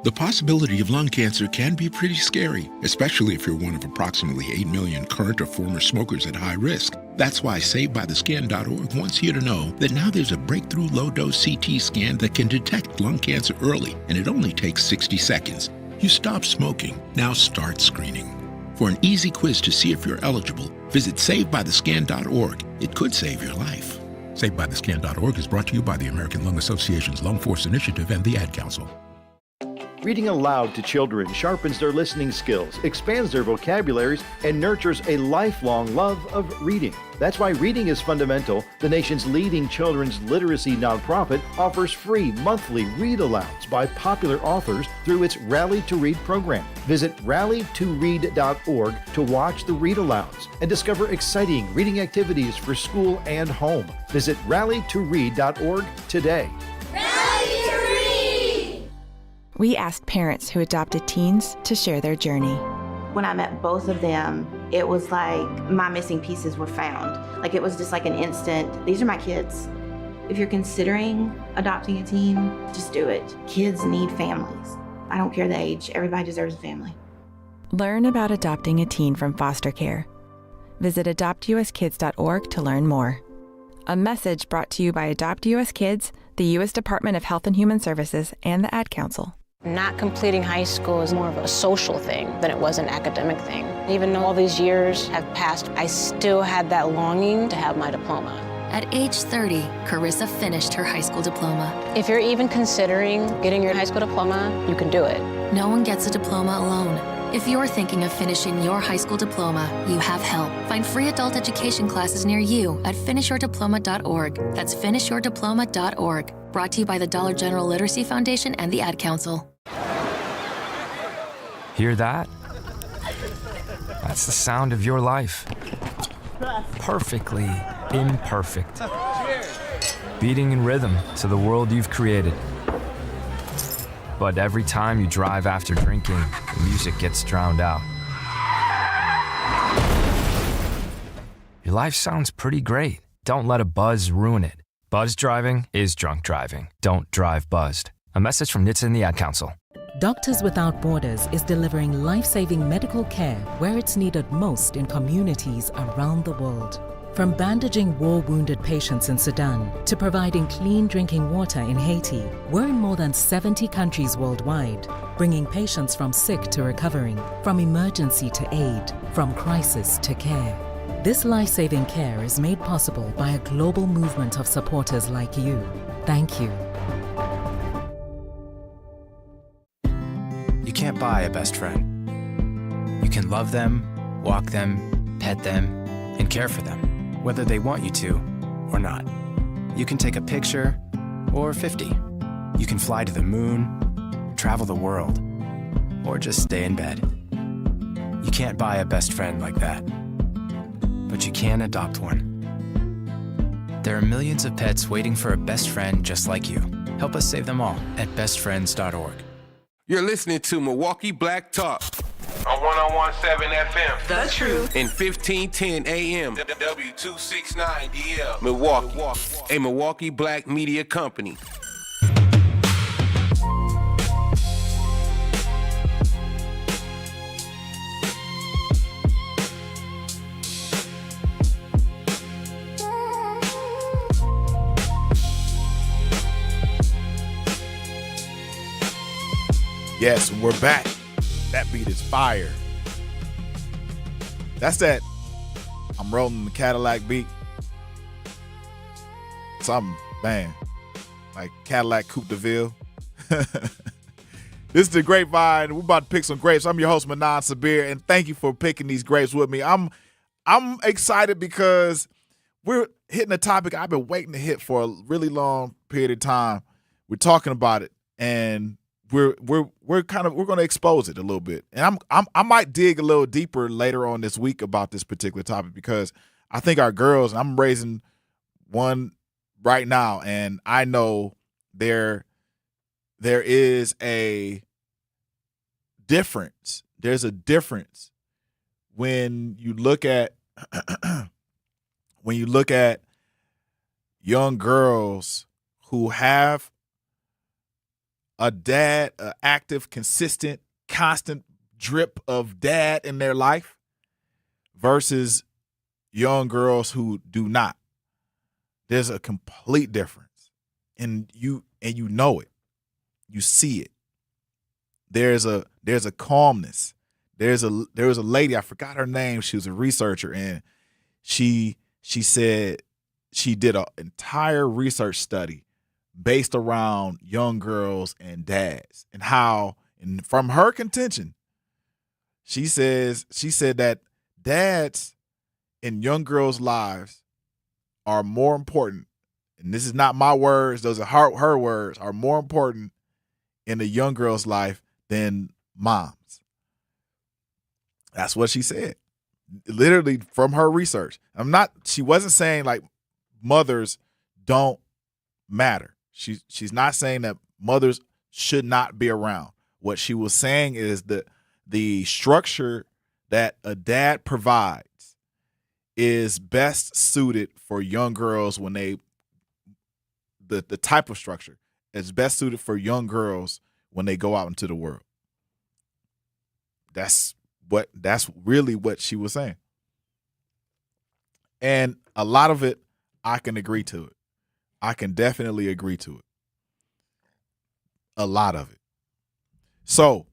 The possibility of lung cancer can be pretty scary, especially if you're one of approximately 8 million current or former smokers at high risk. That's why SaveByTheScan.org wants you to know that now there's a breakthrough low-dose CT scan that can detect lung cancer early, and it only takes 60 seconds. You stop smoking, now start screening. For an easy quiz to see if you're eligible, visit SaveByTheScan.org. It could save your life. SaveByTheScan.org is brought to you by the American Lung Association's Lung Force Initiative and the Ad Council. Reading aloud to children sharpens their listening skills, expands their vocabularies, and nurtures a lifelong love of reading. That's why Reading is Fundamental, the nation's leading children's literacy nonprofit, offers free monthly read-alouds by popular authors through its Rally to Read program. Visit rallytoread.org to watch the read-alouds and discover exciting reading activities for school and home. Visit rallytoread.org today. We asked parents who adopted teens to share their journey. When I met both of them, it was like my missing pieces were found. Like it was just like an instant, these are my kids. If you're considering adopting a teen, just do it. Kids need families. I don't care the age, everybody deserves a family. Learn about adopting a teen from foster care. Visit adoptuskids.org to learn more. A message brought to you by Adopt US Kids, the U.S. Department of Health and Human Services, and the Ad Council. Not completing high school is more of a social thing than it was an academic thing. Even though all these years have passed, I still had that longing to have my diploma. At age 30, Carissa finished her high school diploma. If you're even considering getting your high school diploma, you can do it. No one gets a diploma alone. If you're thinking of finishing your high school diploma, you have help. Find free adult education classes near you at finishyourdiploma.org. That's finishyourdiploma.org. Brought to you by the Dollar General Literacy Foundation and the Ad Council. Hear that? That's the sound of your life. Perfectly imperfect. Beating in rhythm to the world you've created. But every time you drive after drinking, the music gets drowned out. Your life sounds pretty great. Don't let a buzz ruin it. Buzz driving is drunk driving. Don't drive buzzed. A message from NHTSA and the Ad Council. Doctors Without Borders is delivering life-saving medical care where it's needed most in communities around the world. From bandaging war-wounded patients in Sudan to providing clean drinking water in Haiti, we're in more than 70 countries worldwide, bringing patients from sick to recovering, from emergency to aid, from crisis to care. This life-saving care is made possible by a global movement of supporters like you. Thank you. You can't buy a best friend. You can love them, walk them, pet them, and care for them, whether they want you to or not. You can take a picture or 50. You can fly to the moon, travel the world, or just stay in bed. You can't buy a best friend like that, but you can adopt one. There are millions of pets waiting for a best friend just like you. Help us save them all at bestfriends.org. You're listening to Milwaukee Black Talk on 101.7 FM. The Truth. And 1510 AM. W269DL. Milwaukee. A Milwaukee Black media company. Yes, we're back. That beat is fire. That's that I'm rolling the Cadillac beat. Something, man, like Cadillac Coupe de Ville. This is the Grapevine. We're about to pick some grapes. I'm your host, Manan Sabir, and thank you for picking these grapes with me. I'm excited because we're hitting a topic I've been waiting to hit for a really long period of time. We're talking about it, and we're going to expose it a little bit, and I might dig a little deeper later on this week about this particular topic because I think our girls, and I'm raising one right now, and I know there is a difference. There's a difference when you look at young girls who have a dad, an active, consistent, constant drip of dad in their life versus young girls who do not. There's a complete difference. And you know it. You see it. There's a calmness. There was a lady, I forgot her name, she was a researcher, and she said she did an entire research study based around young girls and dads and how, and from her contention, she said that dads in young girls' lives are more important, and this is not my words, those are her words, are more important in a young girl's life than moms. That's what she said. Literally from her research. She wasn't saying like mothers don't matter. She's not saying that mothers should not be around. What she was saying is that the structure that a dad provides is best suited for young girls when the type of structure is best suited for young girls when they go out into the world. That's really what she was saying. And a lot of it, I can agree to it. I can definitely agree to it. A lot of it. So,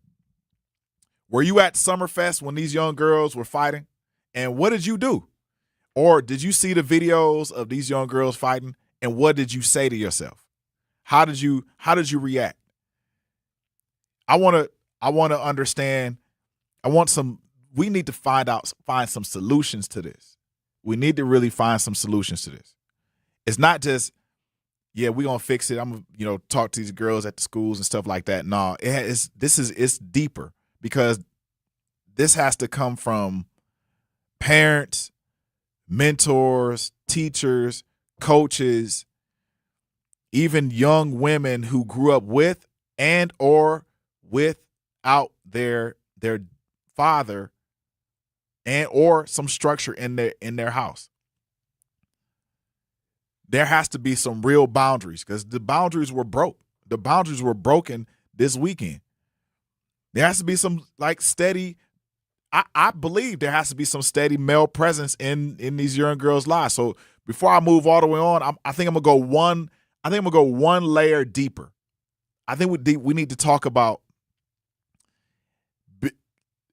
were you at Summerfest when these young girls were fighting? And what did you do? Or did you see the videos of these young girls fighting? And what did you say to yourself? How did you react? I want to understand. We need to find some solutions to this. We need to really find some solutions to this. It's not just, yeah, we're going to fix it. I'm going to, talk to these girls at the schools and stuff like that. No, it's deeper, because this has to come from parents, mentors, teachers, coaches, even young women who grew up with and or without their father and or some structure in their house. There has to be some real boundaries, because the boundaries were broke. The boundaries were broken this weekend. There has to be some steady, I believe there has to be some steady male presence in these young girls' lives. So before I move all the way on, I think I'm gonna go one. I think I'm gonna go one layer deeper. I think we need to talk about.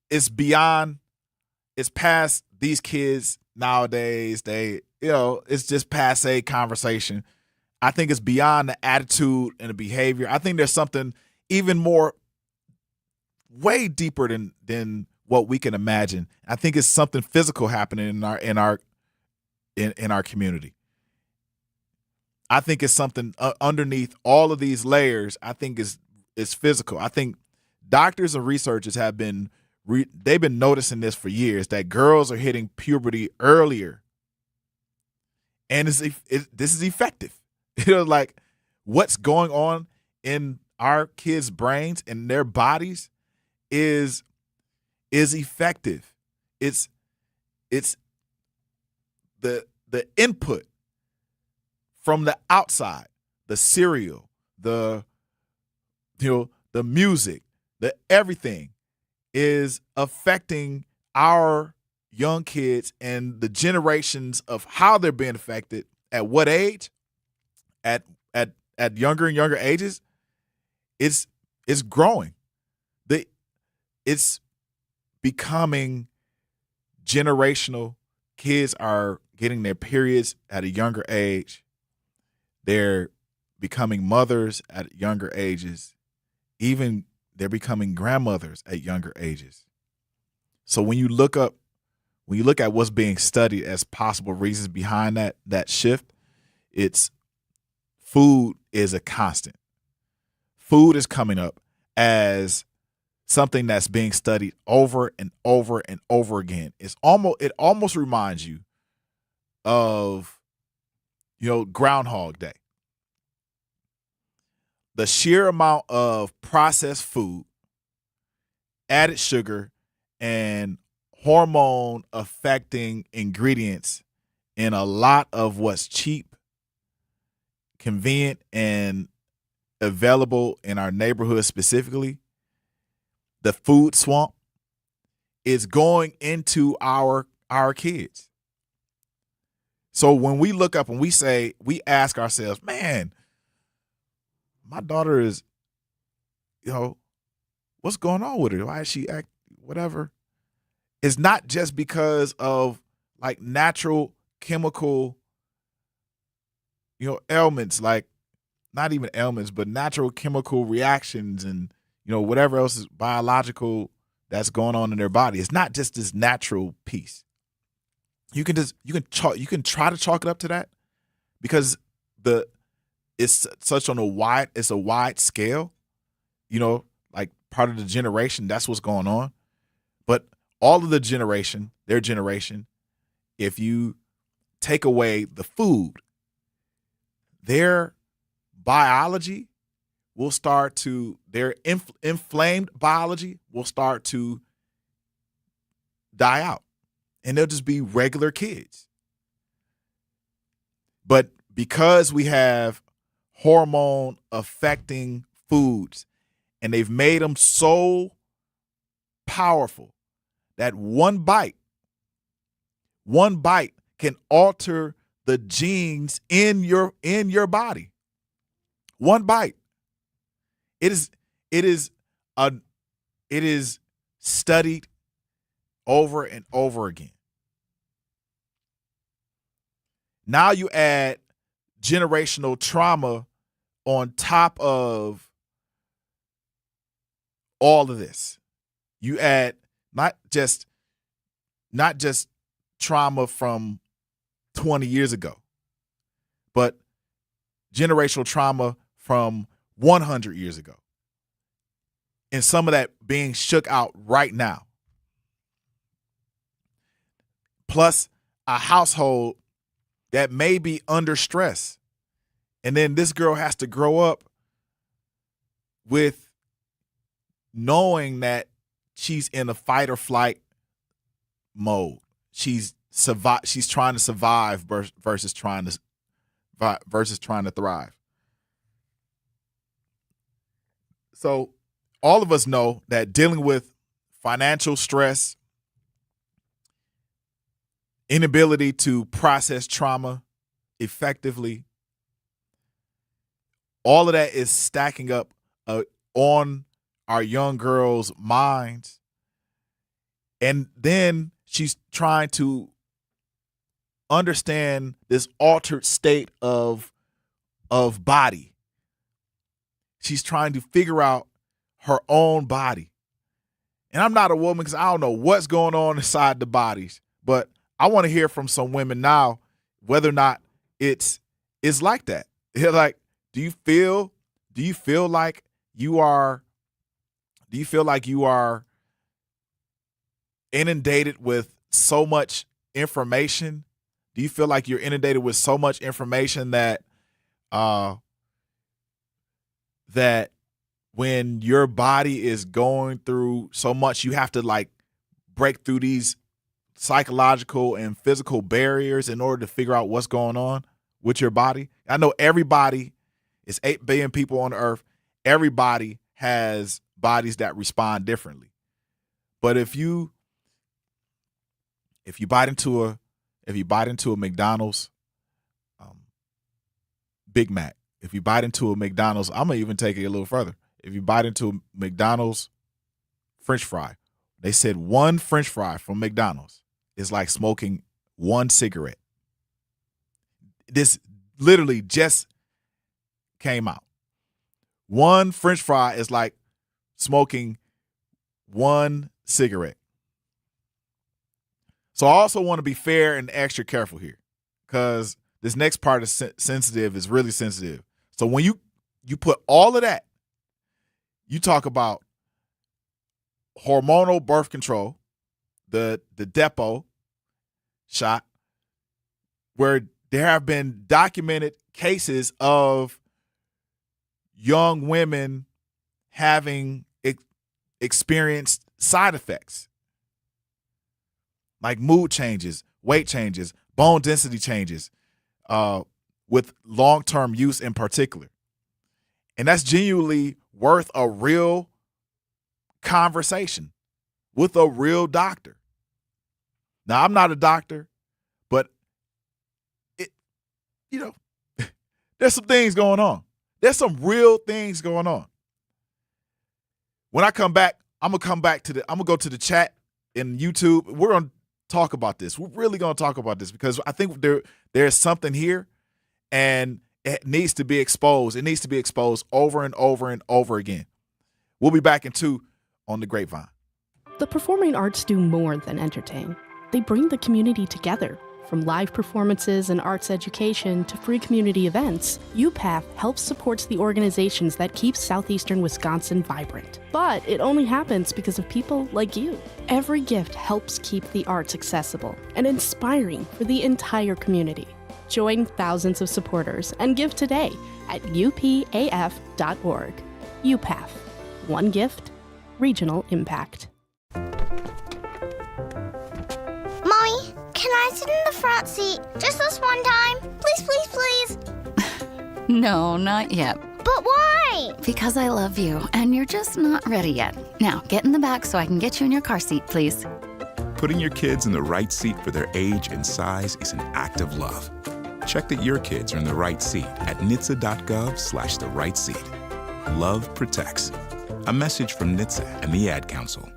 It's beyond. It's past these kids nowadays. It's just passe conversation. I think it's beyond the attitude and the behavior. I think there's something even more, way deeper than what we can imagine. I think it's something physical happening in our community. I think it's something underneath all of these layers. I think is physical. I think doctors and researchers have been they've been noticing this for years, that girls are hitting puberty earlier, and this is effective. Like what's going on in our kids' brains and their bodies is effective. It's the input from the outside, the cereal, the music, the everything is affecting our young kids and the generations of how they're being affected at what age, at younger and younger ages. It's growing. It's becoming generational. Kids are getting their periods at a younger age. They're becoming mothers at younger ages. Even they're becoming grandmothers at younger ages. So when you look at what's being studied as possible reasons behind that shift, it's food is a constant. Food is coming up as something that's being studied over and over and over again. It almost reminds you of Groundhog Day. The sheer amount of processed food, added sugar, and hormone affecting ingredients in a lot of what's cheap, convenient, and available in our neighborhood specifically. The food swamp is going into our kids. So when we look up and we ask ourselves, man, my daughter is, what's going on with her? Why is she act whatever? It's not just because of like natural chemical, ailments, like not even ailments, but natural chemical reactions and, whatever else is biological that's going on in their body. It's not just this natural piece. You can try to chalk it up to that because it's such on a wide scale, like part of the generation, that's what's going on. But all of their generation, if you take away the food, their biology will start to, their inflamed biology will start to die out. And they'll just be regular kids. But because we have hormone affecting foods and they've made them so powerful that one bite can alter the genes in your body. One bite. It is studied over and over again. Now you add generational trauma on top of all of this. You add not just trauma from 20 years ago, but generational trauma from 100 years ago. And some of that being shook out right now. Plus a household that may be under stress. And then this girl has to grow up with knowing that she's in a fight or flight mode. She's trying to survive versus trying to thrive. So all of us know that dealing with financial stress, inability to process trauma effectively. All of that is stacking up on our young girls' minds. And then she's trying to understand this altered state of body. She's trying to figure out her own body. And I'm not a woman because I don't know what's going on inside the bodies, but I want to hear from some women now whether or not it's like that. Like, do you feel like you are inundated with so much information? Do you feel like you're inundated with so much information that that when your body is going through so much, you have to like break through these psychological and physical barriers in order to figure out what's going on with your body? I know everybody, it's 8 billion people on earth. Everybody has bodies that respond differently. But if you bite into a McDonald's Big Mac, if you bite into a McDonald's, I'm gonna even take it a little further. If you bite into a McDonald's French fry, they said one French fry from McDonald's is like smoking one cigarette. This literally just came out. One French fry is like smoking one cigarette. So I also want to be fair and extra careful here because this next part is sensitive, is really sensitive. So when you put all of that, you talk about hormonal birth control, the Depo shot, where there have been documented cases of young women having experienced side effects like mood changes, weight changes, bone density changes, with long-term use in particular. And that's genuinely worth a real conversation with a real doctor. Now, I'm not a doctor, but there's some things going on. There's some real things going on. When I come back, I'm gonna go to the chat in YouTube. We're gonna talk about this. We're really gonna talk about this because I think there's something here, and it needs to be exposed. It needs to be exposed over and over and over again. We'll be back in 2 on the Grapevine. The performing arts do more than entertain. They bring the community together. From live performances and arts education to free community events, UPath helps supports the organizations that keep southeastern Wisconsin vibrant. But it only happens because of people like you. Every gift helps keep the arts accessible and inspiring for the entire community. Join thousands of supporters and give today at upaf.org. UPath. One gift, regional impact. Mommy, can I sit in the front seat just this one time? Please, please, please. No, not yet. But why? Because I love you, and you're just not ready yet. Now, get in the back so I can get you in your car seat, please. Putting your kids in the right seat for their age and size is an act of love. Check that your kids are in the right seat at NHTSA.gov/the right seat. Love protects. A message from NHTSA and the Ad Council.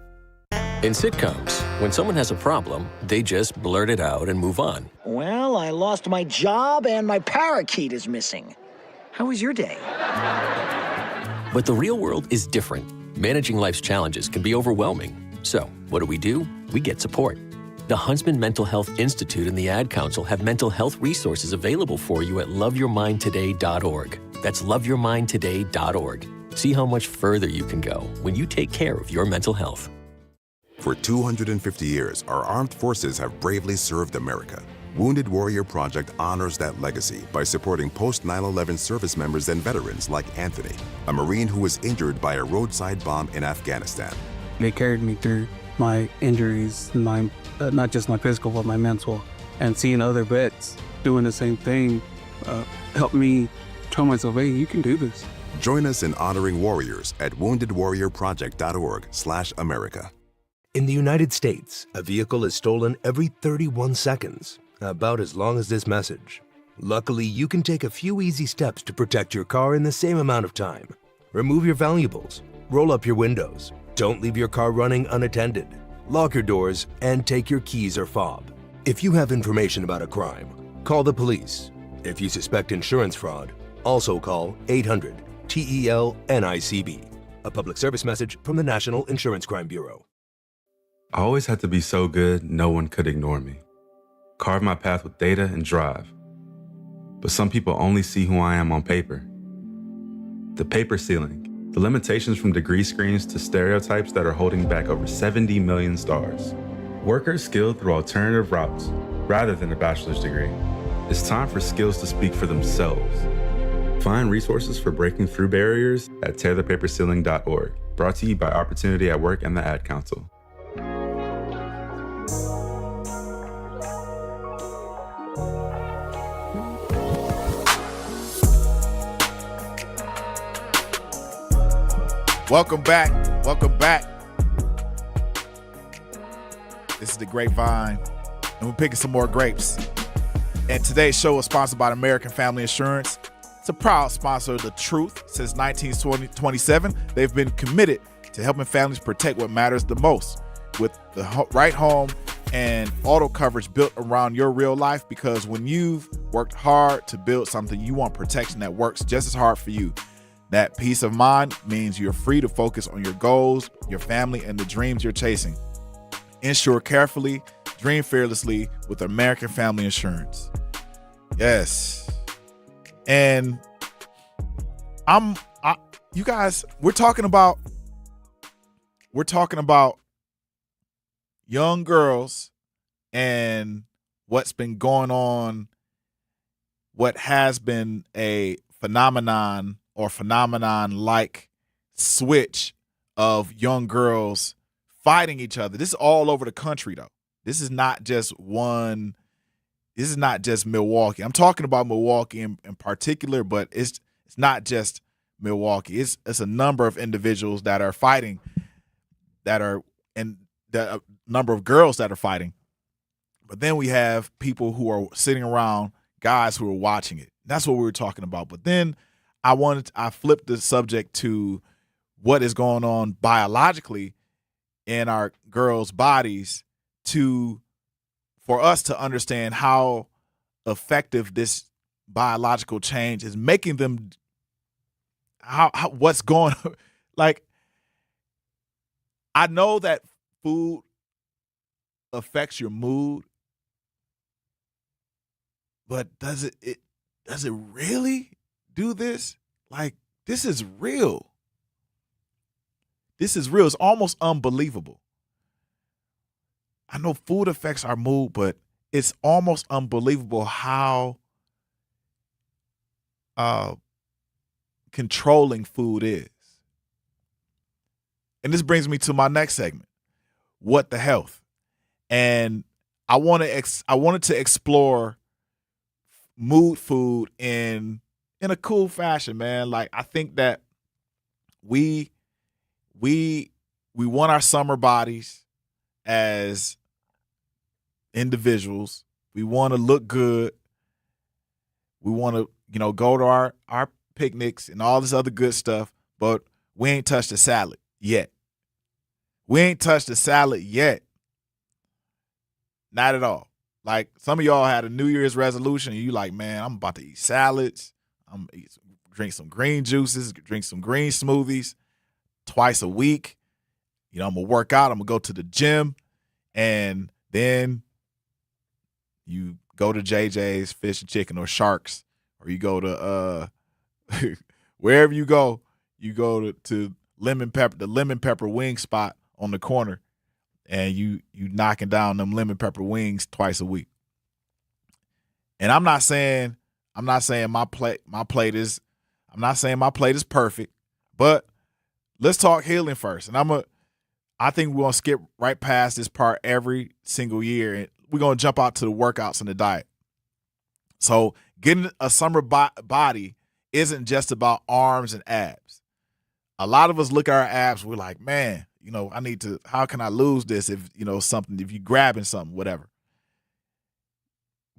In sitcoms, when someone has a problem, they just blurt it out and move on. Well, I lost my job and my parakeet is missing. How was your day? But the real world is different. Managing life's challenges can be overwhelming. So, what do? We get support. The Huntsman Mental Health Institute and the Ad Council have mental health resources available for you at loveyourmindtoday.org. That's loveyourmindtoday.org. See how much further you can go when you take care of your mental health. For 250 years, our armed forces have bravely served America. Wounded Warrior Project honors that legacy by supporting post-9/11 service members and veterans like Anthony, a Marine who was injured by a roadside bomb in Afghanistan. They carried me through my injuries, not just my physical, but my mental. And seeing other vets doing the same thing helped me tell myself, hey, you can do this. Join us in honoring warriors at woundedwarriorproject.org/America. In the United States, a vehicle is stolen every 31 seconds, about as long as this message. Luckily, you can take a few easy steps to protect your car in the same amount of time. Remove your valuables, roll up your windows, don't leave your car running unattended, lock your doors, and take your keys or fob. If you have information about a crime, call the police. If you suspect insurance fraud, also call 800-TEL-NICB. A public service message from the National Insurance Crime Bureau. I always had to be so good, no one could ignore me. Carve my path with data and drive. But some people only see who I am on paper. The paper ceiling, the limitations from degree screens to stereotypes that are holding back over 70 million stars. Workers skilled through alternative routes, rather than a bachelor's degree. It's time for skills to speak for themselves. Find resources for breaking through barriers at tearthepaperceiling.org. Brought to you by Opportunity at Work and the Ad Council. Welcome back. Welcome back. This is the Grapevine, and we're picking some more grapes. And today's show is sponsored by American Family Insurance. It's a proud sponsor of The Truth. Since 1927, they've been committed to helping families protect what matters the most with the right home and auto coverage built around your real life, because when you've worked hard to build something, you want protection that works just as hard for you. That peace of mind means you're free to focus on your goals, your family, and the dreams you're chasing. Insure carefully, dream fearlessly with American Family Insurance. Yes. And you guys, we're talking about young girls and what's been going on, what has been a phenomenon-like switch of young girls fighting each other. This is all over the country, though. This is not just Milwaukee. I'm talking about Milwaukee in particular, but it's not just Milwaukee. It's a number of individuals that are fighting, and a number of girls that are fighting. But then we have people who are sitting around, guys who are watching it. That's what we were talking about. But then I flipped the subject to what is going on biologically in our girls' bodies for us to understand how effective this biological change is making them, what's going on. Like, I know that food affects your mood, but does it really do this? Like, this is real. This is real. It's almost unbelievable. I know food affects our mood, but it's almost unbelievable how controlling food is. And this brings me to my next segment, What the Health. And I wanted to explore mood food in a cool fashion, man. Like, I think that we want our summer bodies as individuals. We want to look good. We want to, go to our picnics and all this other good stuff, but we ain't touched the salad yet. Not at all. Like, some of y'all had a New Year's resolution and you like, man, I'm about to eat salads. I'm gonna drink some green juices, drink some green smoothies twice a week. I'm gonna work out. I'm gonna go to the gym, and then you go to JJ's Fish and Chicken or Sharks, or you go to wherever you go to the lemon pepper wing spot on the corner, and you knocking down them lemon pepper wings twice a week. And I'm not saying my plate is perfect, but let's talk healing first. And I think we're gonna skip right past this part every single year, and we're gonna jump out to the workouts and the diet. So getting a summer body isn't just about arms and abs. A lot of us look at our abs, we're like, man, how can I lose this if you're grabbing something, whatever.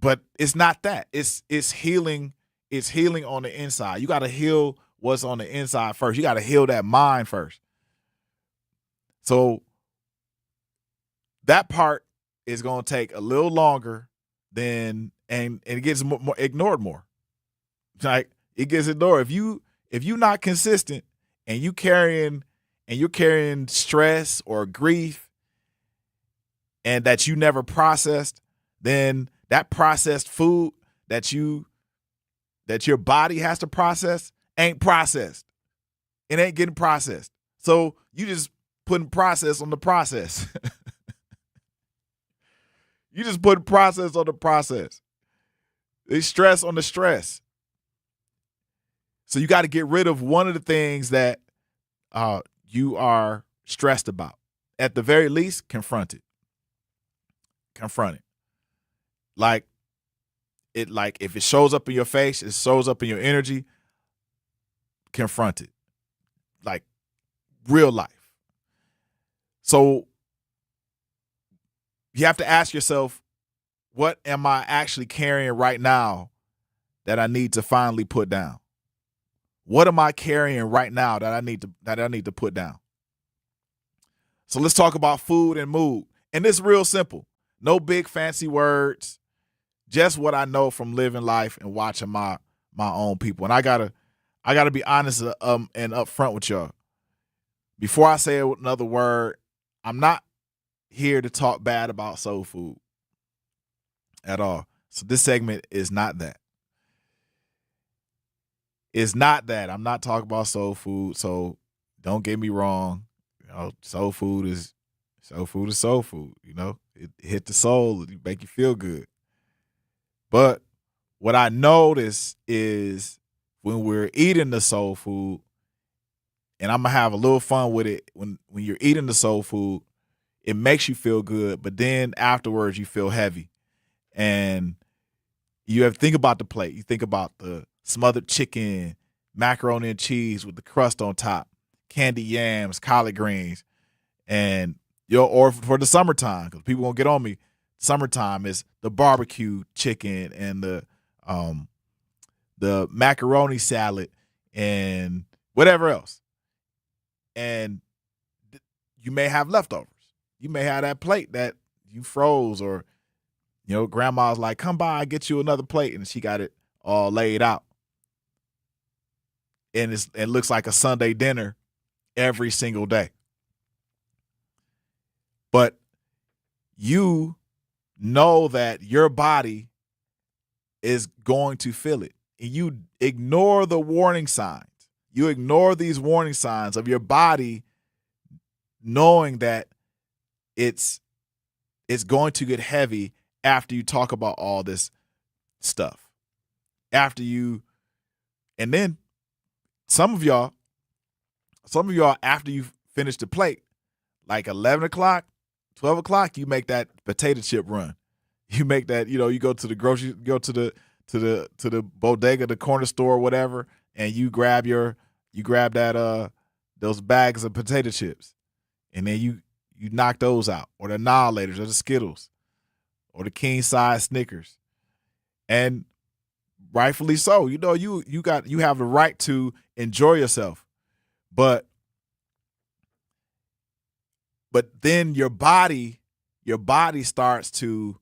But it's not that. It's healing. It's healing on the inside. You got to heal what's on the inside first. You got to heal that mind first. So that part is going to take a little longer and it gets more ignored more. Like, it gets ignored. If you not consistent and you're carrying stress or grief and that you never processed, then that processed food that your body has to process ain't processed. It ain't getting processed. So you just putting process on the process. You just put process on the process. It's stress on the stress. So you got to get rid of one of the things that you are stressed about. At the very least, confront it. Confront it. Like if it shows up in your face, it shows up in your energy, confront it. Like real life. So you have to ask yourself, what am I actually carrying right now that I need to finally put down? What am I carrying right now that I need to put down? So let's talk about food and mood. And it's real simple. No big fancy words. Just what I know from living life and watching my own people. And I gotta be honest and upfront with y'all. Before I say another word, I'm not here to talk bad about soul food at all. So this segment is not that. It's not that. I'm not talking about soul food. So don't get me wrong. Soul food is soul food. It hit the soul. It make you feel good. But what I notice is when we're eating the soul food, and I'm going to have a little fun with it, when you're eating the soul food, it makes you feel good, but then afterwards you feel heavy. And you have to think about the plate. You think about the smothered chicken, macaroni and cheese with the crust on top, candy yams, collard greens, and or for the summertime, because people won't get on me. Summertime is the barbecue chicken and the macaroni salad and whatever else. And you may have leftovers. You may have that plate that you froze, or grandma's like, come by, get you another plate, and she got it all laid out. And it looks like a Sunday dinner every single day. But you know that your body is going to feel it. And you ignore the warning signs. You ignore these warning signs of your body knowing that it's going to get heavy after you talk about all this stuff. And then some of y'all, after you finish the plate, like 11 o'clock, 12 o'clock, you make that potato chip run. You make that, you go to the grocery, go to the bodega, the corner store, whatever, and you grab that those bags of potato chips, and then you knock those out, or the Annihilators, or the Skittles, or the king size Snickers, and rightfully so. You have the right to enjoy yourself, but then your body starts to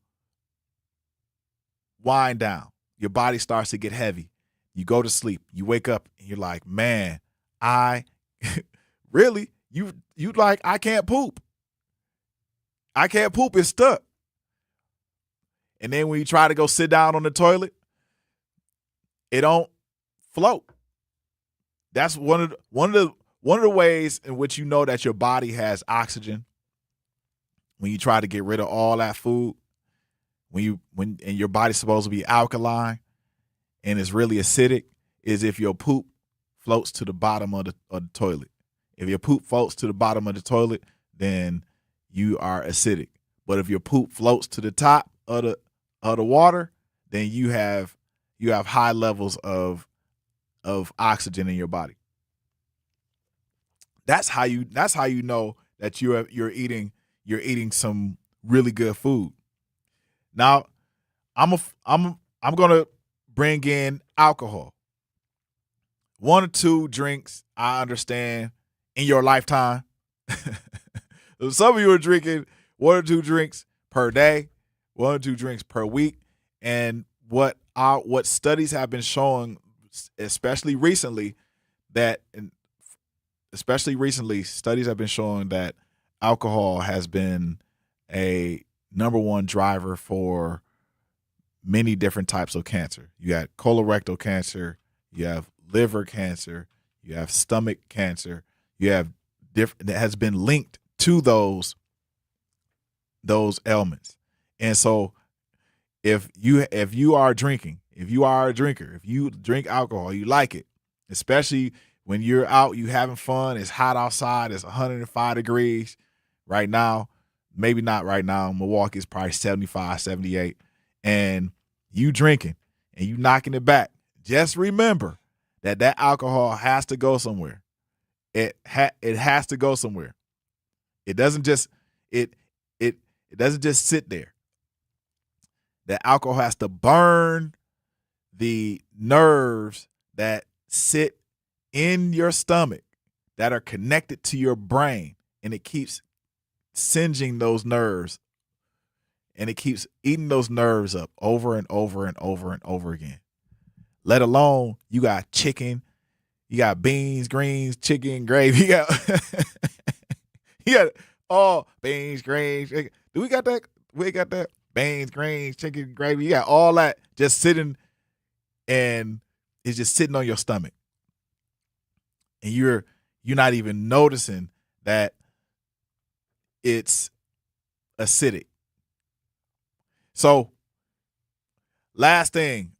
wind down. Your body starts to get heavy. You go to sleep. You wake up and you're like, man, I really, you like, I can't poop. I can't poop. It's stuck. And then when you try to go sit down on the toilet, it don't float. That's one of the ways in which you know that your body has oxygen. When you try to get rid of all that food, and your body's supposed to be alkaline and it's really acidic, is if your poop floats to the bottom of the toilet. If your poop floats to the bottom of the toilet, then you are acidic. But if your poop floats to the top of the water, then you have high levels of oxygen in your body. That's how you know that you're eating some really good food. Now, I'm gonna bring in alcohol. 1 or 2 drinks, I understand, in your lifetime. Some of you are drinking 1 or 2 drinks per day, 1 or 2 drinks per week, and what studies have been showing, especially recently, studies have been showing that alcohol has been a number 1 driver for many different types of cancer. You got colorectal cancer, you have liver cancer, you have stomach cancer, you have different that has been linked to those ailments. And so if you are drinking, if you are a drinker, if you drink alcohol, you like it, especially when you're out, you having fun, it's hot outside, it's 105 degrees right now, maybe not right now, Milwaukee is probably 75, 78, and you drinking and you knocking it back, just remember that alcohol has to go somewhere. It has to go somewhere. It doesn't just it doesn't just sit there. That alcohol has to burn the nerves that sit in your stomach that are connected to your brain, and it keeps singeing those nerves, and it keeps eating those nerves up over and over and over and over again. Let alone you got chicken, you got beans, greens, chicken, gravy. You got all beans, greens. Do we got that? We got that. Beans, greens, chicken, gravy. You got all that just sitting, and it's just sitting on your stomach. And you're not even noticing that it's acidic. So last thing,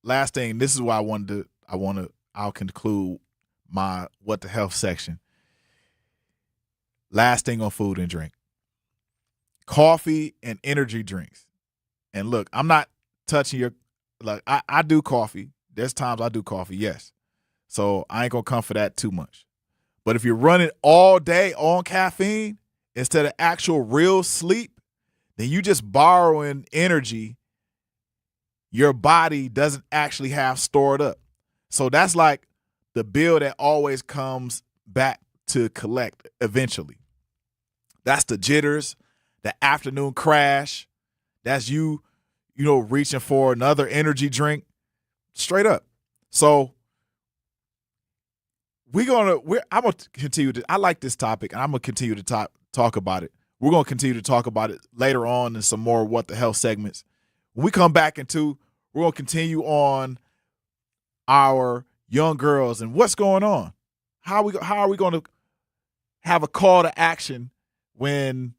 this is why I'll conclude my What the Health section. Last thing on food and drink. Coffee and energy drinks. And look, I'm not touching I do coffee. There's times I do coffee, yes. So I ain't gonna come for that too much. But if you're running all day on caffeine instead of actual real sleep, then you just borrowing energy your body doesn't actually have stored up. So that's like the bill that always comes back to collect eventually. That's the jitters, the afternoon crash. That's you reaching for another energy drink. Straight up. So I'm gonna continue to. I like this topic, and I'm gonna continue to talk about it. We're gonna continue to talk about it later on in some more What the Health segments. When we come back we're gonna continue on our young girls and what's going on. How are we gonna have a call to action when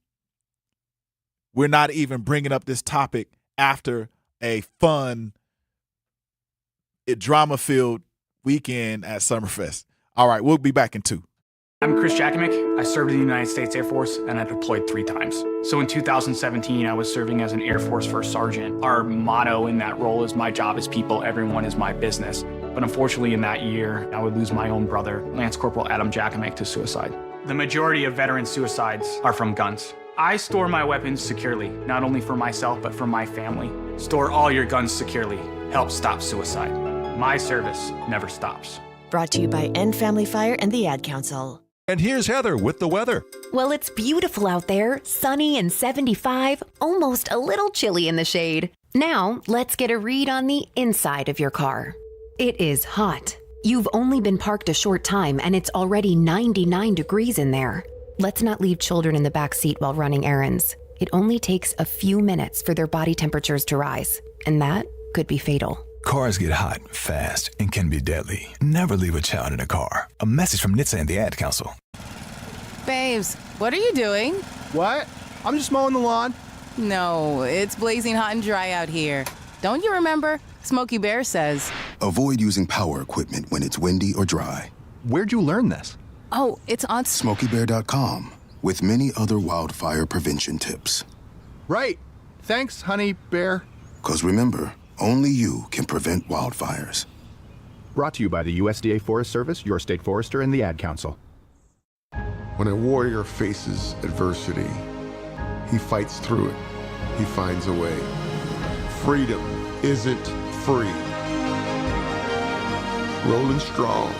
we're not even bringing up this topic after a fun, drama-filled weekend at Summerfest? All right, we'll be back in 2. I'm Chris Jakimick. I served in the United States Air Force, and I deployed 3 times. So in 2017, I was serving as an Air Force First Sergeant. Our motto in that role is, my job is people, everyone is my business. But unfortunately in that year, I would lose my own brother, Lance Corporal Adam Jakimick, to suicide. The majority of veteran suicides are from guns. I store my weapons securely, not only for myself, but for my family. Store all your guns securely. Help stop suicide. My service never stops. Brought to you by End Family Fire and the Ad Council. And here's Heather with the weather. Well, it's beautiful out there, sunny and 75, almost a little chilly in the shade. Now, let's get a read on the inside of your car. It is hot. You've only been parked a short time and it's already 99 degrees in there. Let's not leave children in the back seat while running errands. It only takes a few minutes for their body temperatures to rise, and that could be fatal. Cars get hot, fast, and can be deadly. Never leave a child in a car. A message from NHTSA and the Ad Council. Babes, what are you doing? What? I'm just mowing the lawn. No, it's blazing hot and dry out here. Don't you remember? Smokey Bear says. Avoid using power equipment when it's windy or dry. Where'd you learn this? Oh, it's on SmokeyBear.com with many other wildfire prevention tips. Right. Thanks, honey bear. 'Cause remember, only you can prevent wildfires. Brought to you by the USDA Forest Service, your state forester, and the Ad Council. When a warrior faces adversity, he fights through it. He finds a way. Freedom isn't free. Rolling strong.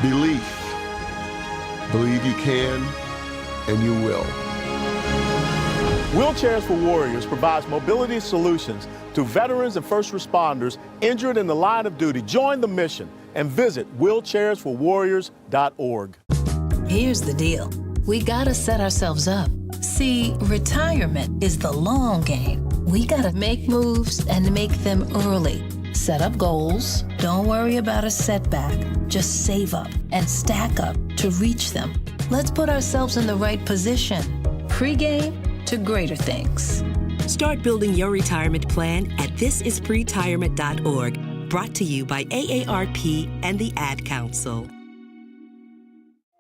Belief. Believe you can, and you will. Wheelchairs for Warriors provides mobility solutions to veterans and first responders injured in the line of duty. Join the mission and visit wheelchairsforwarriors.org. Here's the deal. We gotta set ourselves up. See, retirement is the long game. We gotta make moves and make them early. Set up goals. Don't worry about a setback. Just save up and stack up to reach them. Let's put ourselves in the right position. Pre-game to greater things. Start building your retirement plan at thisispretirement.org. Brought to you by AARP and the Ad Council.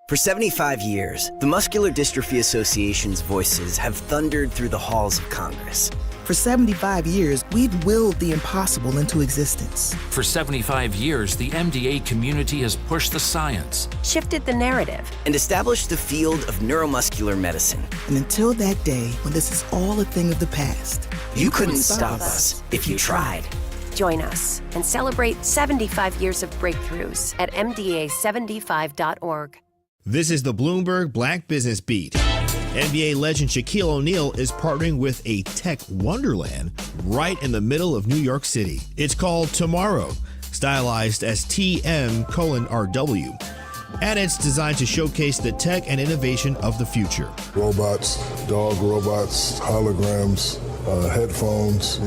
For 75 years, the Muscular Dystrophy Association's voices have thundered through the halls of Congress. For 75 years, we've willed the impossible into existence. For 75 years, the MDA community has pushed the science, shifted the narrative, and established the field of neuromuscular medicine. And until that day, when this is all a thing of the past, you couldn't stop us if you tried. Join us and celebrate 75 years of breakthroughs at MDA75.org. This is the Bloomberg Black Business Beat. NBA legend Shaquille O'Neal is partnering with a tech wonderland right in the middle of New York City. It's called Tomorrow, stylized as TM:RW. And it's designed to showcase the tech and innovation of the future. Robots, dog robots, holograms, headphones,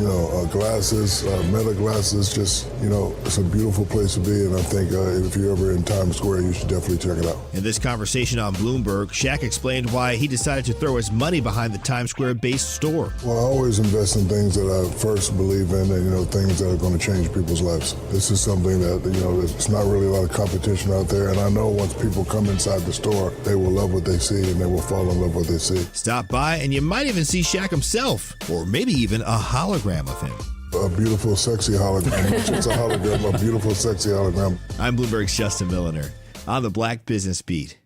glasses, meta glasses, just, it's a beautiful place to be. And I think if you're ever in Times Square, you should definitely check it out. In this conversation on Bloomberg, Shaq explained why he decided to throw his money behind the Times Square-based store. Well, I always invest in things that I first believe in and, things that are going to change people's lives. This is something that, it's not really a lot of competition out there. And I know once people come inside the store, they will love what they see and they will fall in love with what they see. Stop by and you might even see Shaq himself, or maybe even a hologram of him. A beautiful, sexy hologram. It's a hologram, a beautiful, sexy hologram. I'm Bloomberg's Justin Milliner on the Black Business Beat.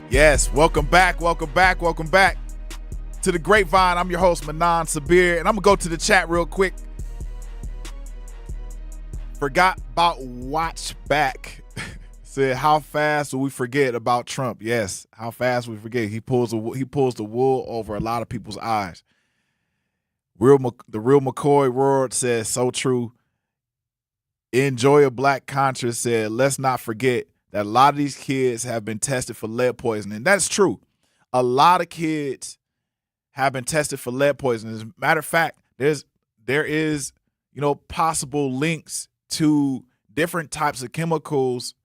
Yes, welcome back to the Grapevine. I'm your host, Manan Sabir, and I'm going to go to the chat real quick. Forgot about watch back. Said, how fast will we forget about Trump? Yes, how fast we forget. He pulls the wool over a lot of people's eyes. The real McCoy Ward says, so true. Enjoy a Black Contra said, let's not forget that a lot of these kids have been tested for lead poisoning. That's true. A lot of kids have been tested for lead poisoning. As a matter of fact, there is possible links to different types of chemicals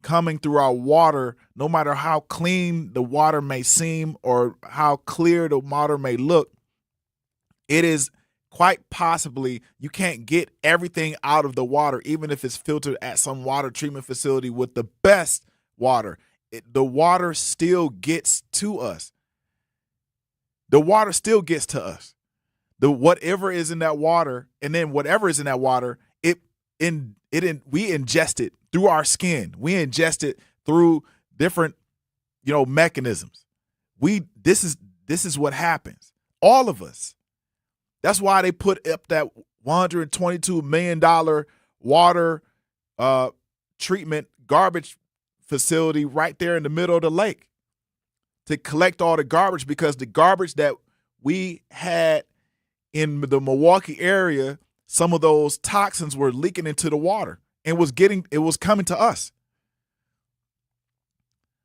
coming through our water, no matter how clean the water may seem or how clear the water may look. It is quite possibly you can't get everything out of the water, even if it's filtered at some water treatment facility with the best water. The water still gets to us. The water still gets to us. Whatever is in that water, and then whatever is in that water, we ingest it through our skin. We ingest it through different, mechanisms. This is what happens. All of us. That's why they put up that $122 million water treatment garbage facility right there in the middle of the lake to collect all the garbage, because the garbage that we had in the Milwaukee area, some of those toxins were leaking into the water and it was coming to us.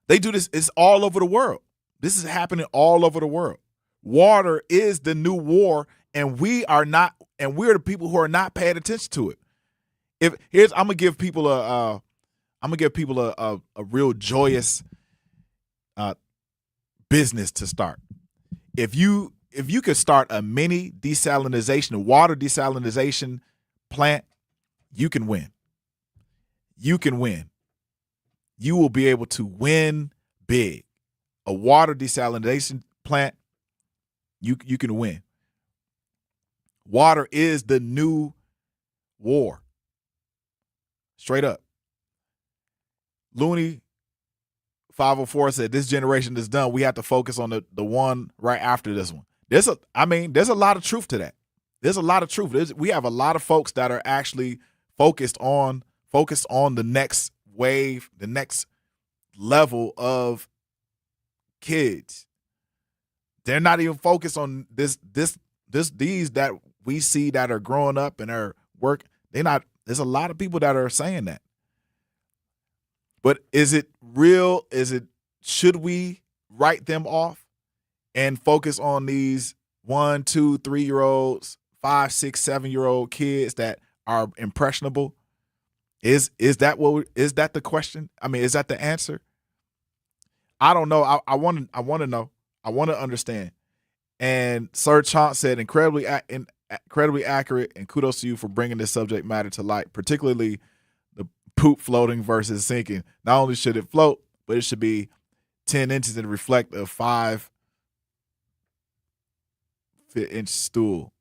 They do this. It's all over the world. This is happening all over the world. Water is the new war, and we're the people who are not paying attention to it. I'm gonna give people a real joyous business to start. If you could start a mini water desalination plant, you can win. You can win. You will be able to win big. A water desalination plant, you can win. Water is the new war. Straight up. Looney 504 said this generation is done. We have to focus on the one right after this one. There's a lot of truth to that. There's a lot of truth. We have a lot of folks that are actually focused on the next wave, the next level of kids. They're not even focused on these that we see that are growing up and are work. There's a lot of people that are saying that. But is it real? Should we write them off and focus on these 1, 2, 3-year-olds, 5, 6, 7-year-old kids that are impressionable? Is that the question? I mean, is that the answer? I don't know. I want to know. I want to understand. And Sir Chaunt said, incredibly accurate, and kudos to you for bringing this subject matter to light, particularly the poop floating versus sinking. Not only should it float, but it should be 10 inches and reflect a 5-inch stool.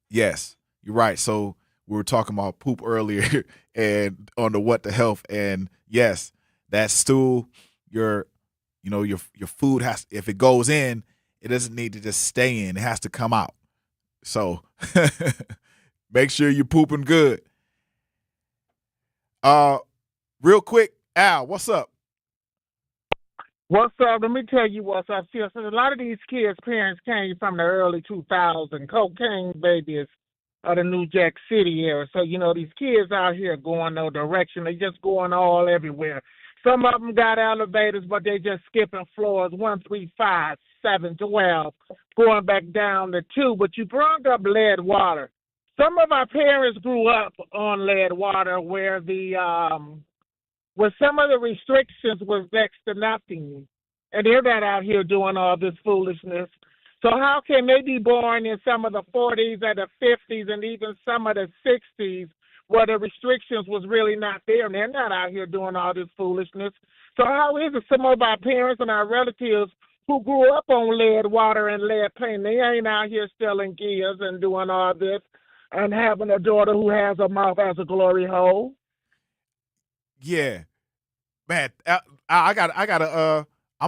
Yes, you're right. So we were talking about poop earlier and on the what the health. And yes, that stool, your food has, if it goes in, it doesn't need to just stay in. It has to come out. So make sure you're pooping good. Real quick, Al, what's up? What's up? Let me tell you what's up. See, so a lot of these kids' parents came from the early 2000s. Cocaine babies of the New Jack City area. So, these kids out here going no direction. They just going all everywhere. Some of them got elevators, but they just skipping floors 1, 3, 5, 7, 12, going back down to 2. But you brought up lead water. Some of our parents grew up on lead water where some of the restrictions was next to nothing. And they're not out here doing all this foolishness. So how can they be born in some of the 40s and the 50s and even some of the 60s where the restrictions was really not there, and they're not out here doing all this foolishness? So how is it some of our parents and our relatives who grew up on lead water and lead paint, they ain't out here selling gears and doing all this and having a daughter who has a mouth as a glory hole? Yeah, man, I'm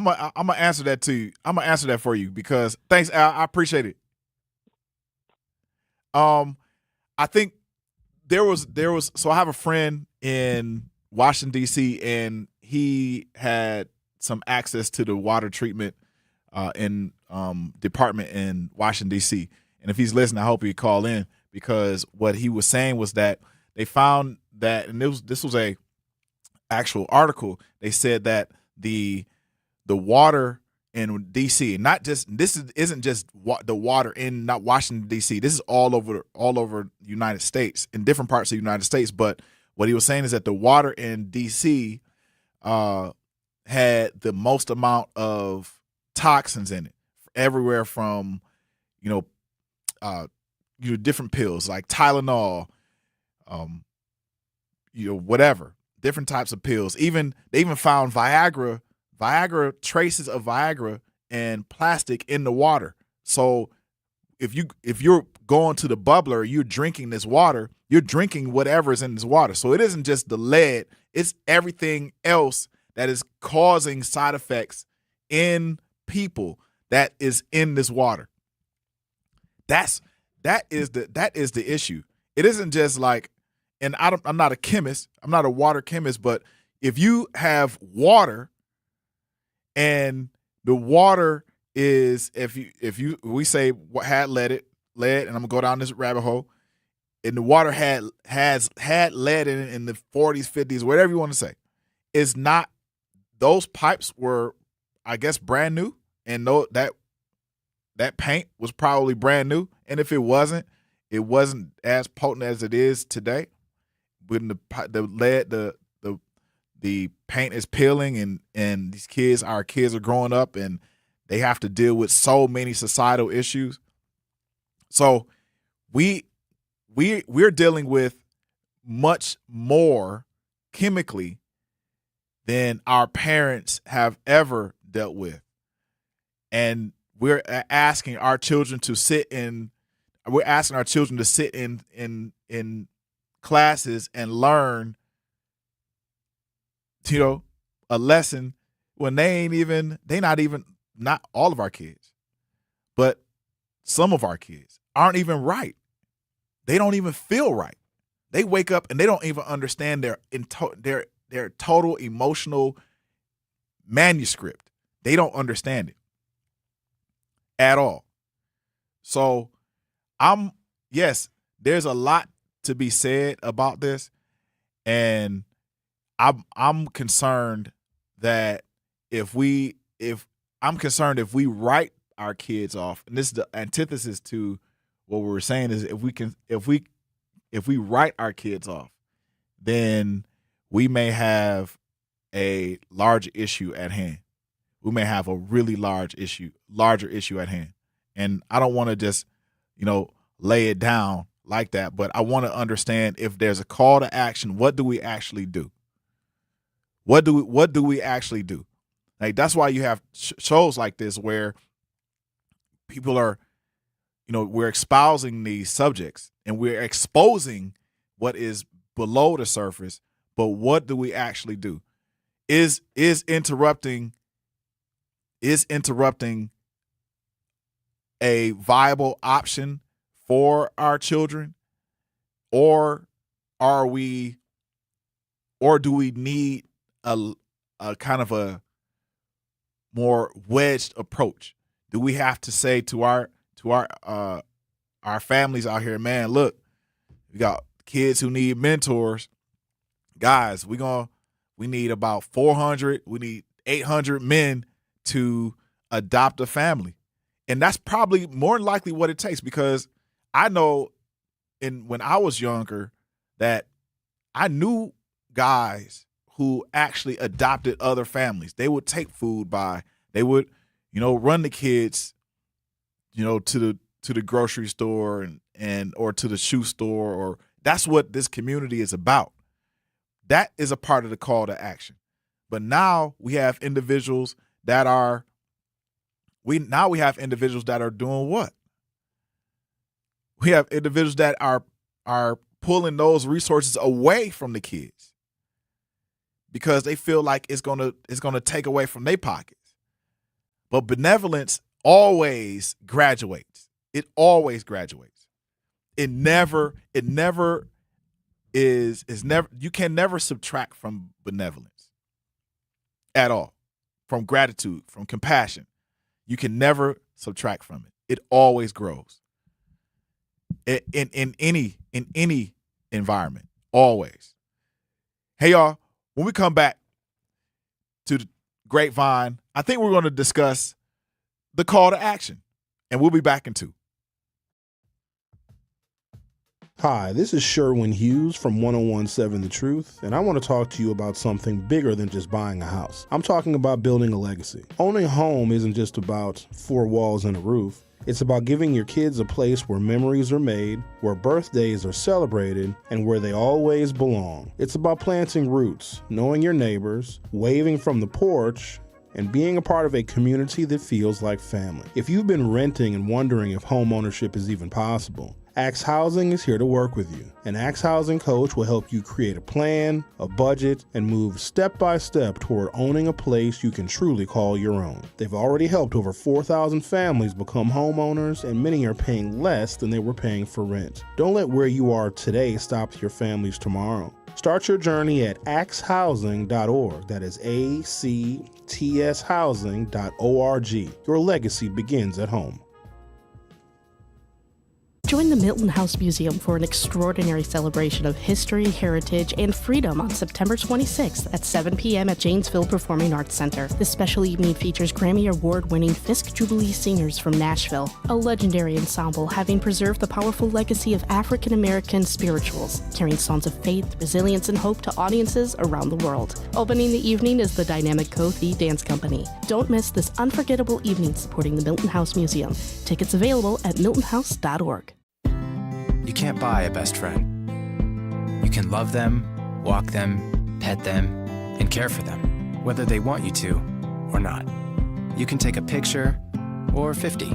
gonna answer that to you. I'm gonna answer that for you because thanks, Al. I appreciate it. I think there was. So I have a friend in Washington D.C. and he had some access to the water treatment in department in Washington D.C. And if he's listening, I hope he call in because what he was saying was that they found that, and this was a actual article. They said that the water in D.C. isn't just the water in not Washington D.C. This is all over the United States, in different parts of the United States. But what he was saying is that the water in D.C. had the most amount of toxins in it, everywhere from different pills like Tylenol, whatever, different types of pills. They even found Viagra traces of Viagra and plastic in the water. So if you're going to the bubbler, you're drinking this water, you're drinking whatever is in this water. So it isn't just the lead, it's everything else that is causing side effects in people that is in this water. That is the issue. It isn't just like, and I'm not a chemist, I'm not a water chemist, but if you have water and the water is, we say what had lead, and I'm gonna go down this rabbit hole, and the water had lead in it in the 40s, 50s, whatever you want to say, is not, those pipes were, I guess, brand new, and that paint was probably brand new, and if it wasn't as potent as it is today. When the lead, the paint is peeling, and our kids are growing up, and they have to deal with so many societal issues. So we're dealing with much more chemically than our parents have ever dealt with, and we're asking our children to sit in in classes and learn, a lesson when not all of our kids, but some of our kids aren't even right. They don't even feel right. They wake up and they don't even understand their total emotional manuscript. They don't understand it at all. So yes, there's a lot to be said about this, and I'm concerned that if we write our kids off, and this is the antithesis to what we were saying, is if we write our kids off, then we may have a large issue at hand. We may have a really larger issue at hand. And I don't want to just, lay it down like that, but I want to understand, if there's a call to action, what do we actually do? What do we actually do? Like, that's why you have shows like this where people are, we're espousing these subjects and we're exposing what is below the surface, but what do we actually do? Is interrupting a viable option for our children, or do we need a kind of a more wedged approach? Do we have to say to our families out here, man, look, we got kids who need mentors. Guys, we need about 400, we need 800 men to adopt a family. And that's probably more than likely what it takes, because I know when I was younger that I knew guys who actually adopted other families. They would take food they would, run the kids, to the grocery store and or to the shoe store, or that's what this community is about. That is a part of the call to action. But now we have individuals that are doing what? We have individuals that are pulling those resources away from the kids because they feel like it's gonna take away from their pockets. But benevolence always graduates. It always graduates. It never is never. You can never subtract from benevolence at all, from gratitude, from compassion. You can never subtract from it. It always grows. In any environment, always. Hey, y'all, when we come back to the Grapevine, I think we're going to discuss the call to action, and we'll be back in 2. Hi, this is Sherwin Hughes from 1017 The Truth, and I want to talk to you about something bigger than just buying a house. I'm talking about building a legacy. Owning a home isn't just about 4 walls and a roof. It's about giving your kids a place where memories are made, where birthdays are celebrated, and where they always belong. It's about planting roots, knowing your neighbors, waving from the porch, and being a part of a community that feels like family. If you've been renting and wondering if home ownership is even possible, Axe Housing is here to work with you. An Axe Housing coach will help you create a plan, a budget, and move step by step toward owning a place you can truly call your own. They've already helped over 4,000 families become homeowners, and many are paying less than they were paying for rent. Don't let where you are today stop your family's tomorrow. Start your journey at axhousing.org. That is ACTS housing.org. Your legacy begins at home. Join the Milton House Museum for an extraordinary celebration of history, heritage, and freedom on September 26th at 7 p.m. at Janesville Performing Arts Center. This special evening features Grammy Award-winning Fisk Jubilee singers from Nashville, a legendary ensemble having preserved the powerful legacy of African American spirituals, carrying songs of faith, resilience, and hope to audiences around the world. Opening the evening is the dynamic Kofi Dance Company. Don't miss this unforgettable evening supporting the Milton House Museum. Tickets available at miltonhouse.org. You can't buy a best friend. You can love them, walk them, pet them, and care for them, whether they want you to or not. You can take a picture or 50.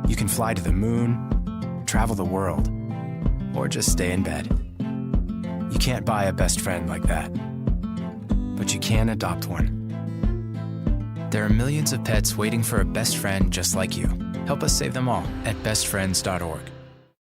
You can fly to the moon, travel the world, or just stay in bed. You can't buy a best friend like that, but you can adopt one. There are millions of pets waiting for a best friend just like you. Help us save them all at bestfriends.org.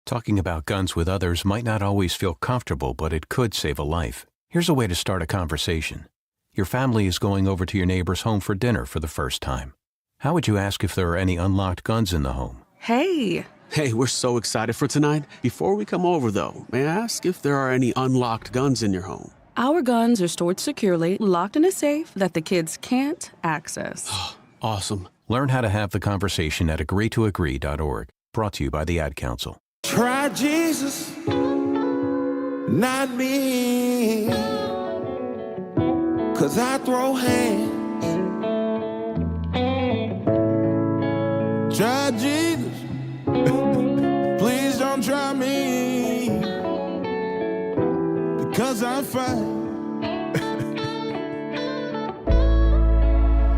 Talking about guns with others might not always feel comfortable, but it could save a life. Here's a way to start a conversation. Your family is going over to your neighbor's home for dinner for the first time. How would you ask if there are any unlocked guns in the home? Hey, we're so excited for tonight. Before we come over, though, may I ask if there are any unlocked guns in your home? Our guns are stored securely, locked in a safe that the kids can't access. Awesome. Learn how to have the conversation at agreetoagree.org. Brought to you by the Ad Council. Try Jesus, not me. 'Cause I throw hands. Try Jesus. Please don't try me. Because I'm fine.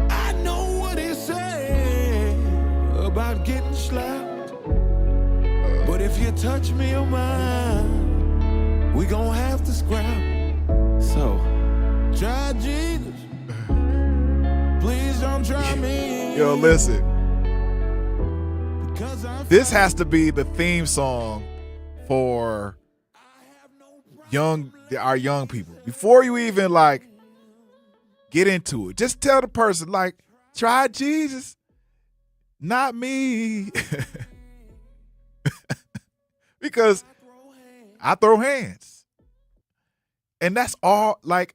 I know what he said about getting slapped. But if you touch me or mine, we gon' have to scrap. So try Jesus. Please don't try me. Yo, listen. This has to be the theme song for our young people. Before you even like get into it, just tell the person like, try Jesus, not me. Because I throw hands. And that's all. Like,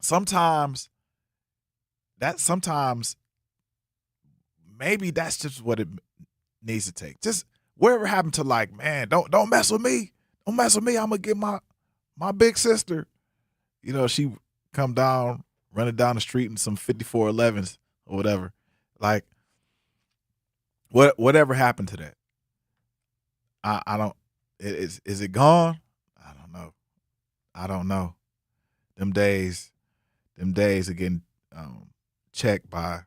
sometimes maybe that's just what it needs to take. Just whatever happened to like, man, don't mess with me. Don't mess with me. I'm gonna get my big sister. You know, she come down, running down the street in some 5411s or whatever. Like, whatever happened to that? I don't. Is it gone? I don't know. Them days of getting checked by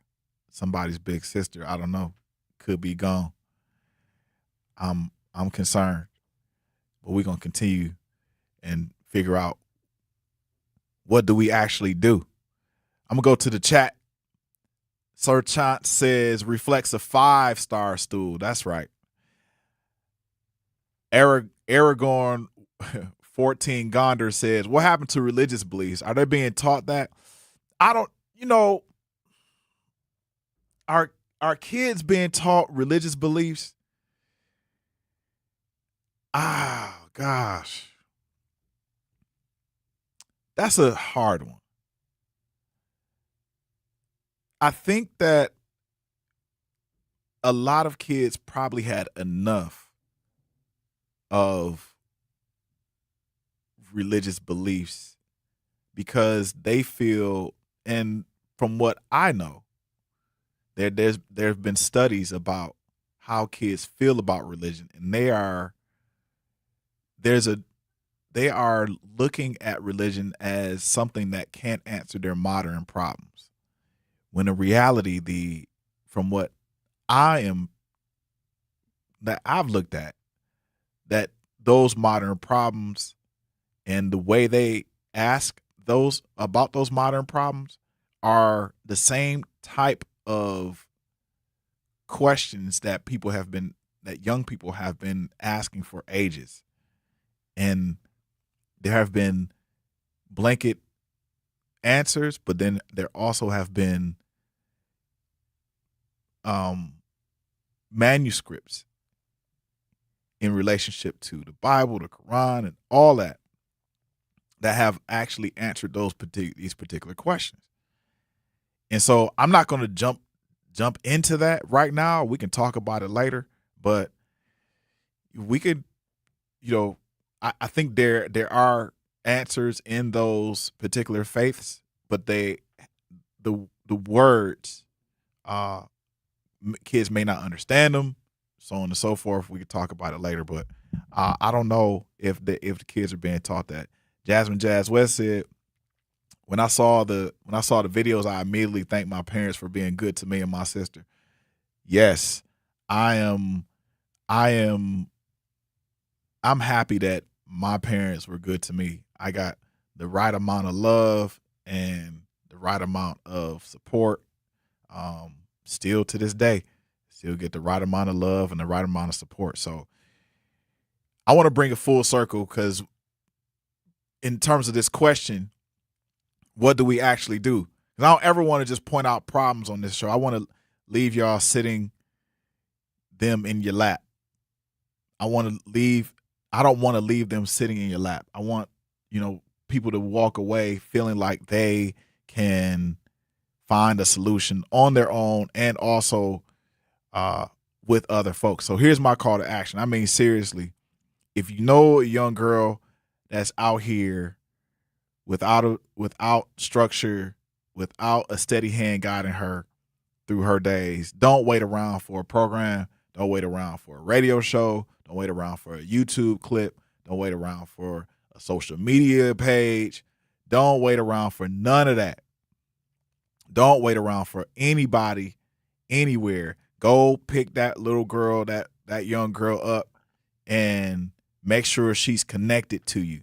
somebody's big sister, I don't know, could be gone. I'm concerned, but we're gonna continue and figure out what do we actually do. I'm gonna go to the chat. Sir Chant says reflects a 5-star stool. That's right. Aragorn 14 Gonder says, what happened to religious beliefs? Are they being taught that? I don't, are kids being taught religious beliefs? Ah, gosh. That's a hard one. I think that a lot of kids probably had enough of religious beliefs because they feel, and from what I know, there have been studies about how kids feel about religion, and they are looking at religion as something that can't answer their modern problems. When in reality, from what I've looked at, that those modern problems and the way they ask about those modern problems are the same type of questions that young people have been asking for ages. And there have been blanket answers, but then there also have been manuscripts in relationship to the Bible, the Quran, and all that have actually answered these particular questions. And so I'm not going to jump into that right now. We can talk about it later, but we could, I think there are answers in those particular faiths, but the words, kids may not understand them, so on and so forth. We could talk about it later, but I don't know if the kids are being taught that. Jasmine Jazz West said, when I saw the videos, I immediately thanked my parents for being good to me and my sister. Yes, I am I'm happy that my parents were good to me. I got the right amount of love and the right amount of support. Still to this day, still get the right amount of love and the right amount of support. So I want to bring it full circle, because in terms of this question, what do we actually do? Because I don't ever want to just point out problems on this show. I want to leave y'all sitting them in your lap. I don't want to leave them sitting in your lap. I want, people to walk away feeling like they can find a solution on their own and also with other folks. So here's my call to action. I mean, seriously, if you know a young girl that's out here without structure, without a steady hand guiding her through her days, don't wait around for a program. Don't wait around for a radio show. Don't wait around for a YouTube clip. Don't wait around for a social media page. Don't wait around for none of that. Don't wait around for anybody, anywhere. Go pick that little girl, that young girl up, and make sure she's connected to you.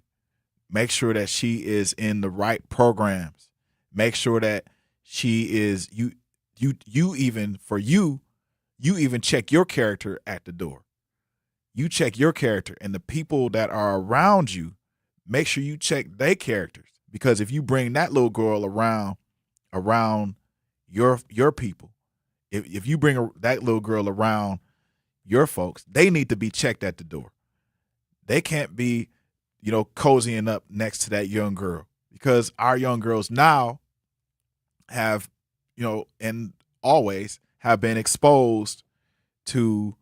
Make sure that she is in the right programs. Make sure that she is you even check your character at the door. You check your character, and the people that are around you, make sure you check their characters. Because if you bring that little girl around your people, if you bring that little girl around your folks, they need to be checked at the door. They can't be, cozying up next to that young girl, because our young girls now have, and always have been exposed to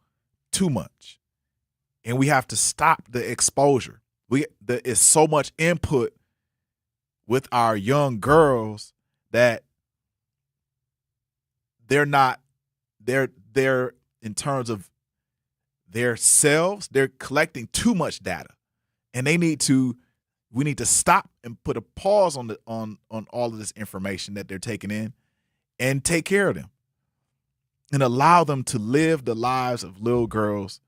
too much. And we have to stop the exposure. There is so much input with our young girls that they're in terms of their selves, they're collecting too much data. And we need to stop and put a pause on all of this information that they're taking in and take care of them and allow them to live the lives of little girls.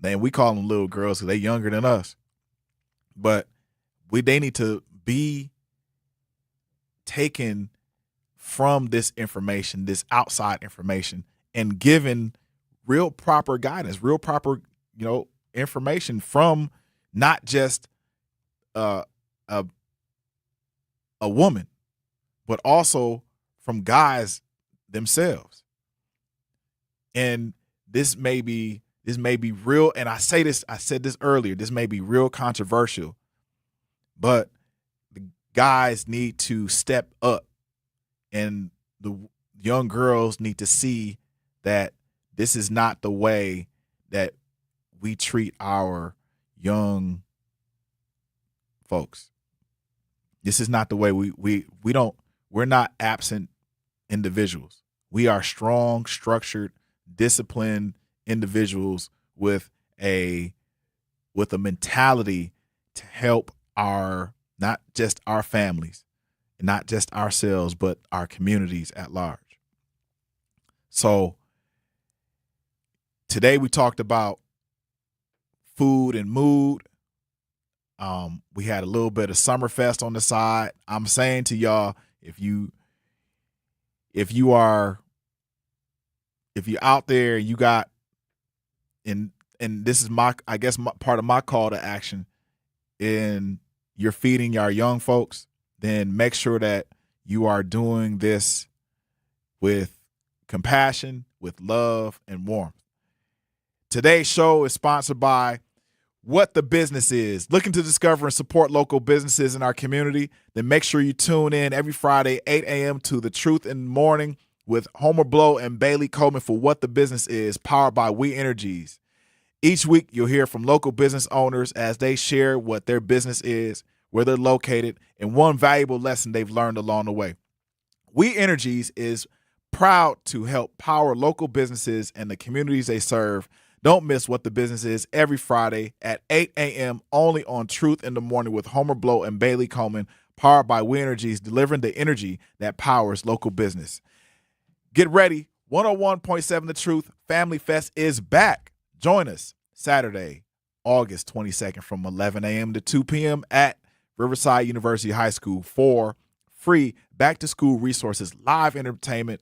Man, we call them little girls because they're younger than us. But they need to be taken from this information, this outside information, and given real proper guidance, real proper, information from not just a woman, but also from guys themselves. And this may be real, and I said this earlier, this may be real controversial, but the guys need to step up, and the young girls need to see that this is not the way that we treat our young folks. This is not the way we're not absent individuals. We are strong, structured, disciplined individuals with a mentality to help not just our families, and not just ourselves, but our communities at large. So today we talked about food and mood. We had a little bit of Summerfest on the side. I'm saying to y'all, if you're out there, you got, and this is part of my call to action, and you're feeding our young folks, then make sure that you are doing this with compassion, with love, and warmth. Today's show is sponsored by What the Business Is. Looking to discover and support local businesses in our community? Then make sure you tune in every Friday, 8 a.m. to The Truth in the Morning with Homer Blow and Bailey Coleman for What the Business Is, powered by We Energies. Each week, you'll hear from local business owners as they share what their business is, where they're located, and one valuable lesson they've learned along the way. We Energies is proud to help power local businesses and the communities they serve. Don't miss What the Business Is every Friday at 8 a.m. only on Truth in the Morning with Homer Blow and Bailey Coleman, powered by We Energies, delivering the energy that powers local business. Get ready. 101.7 The Truth Family Fest is back. Join us Saturday, August 22nd from 11 a.m. to 2 p.m. at Riverside University High School for free back-to-school resources, live entertainment,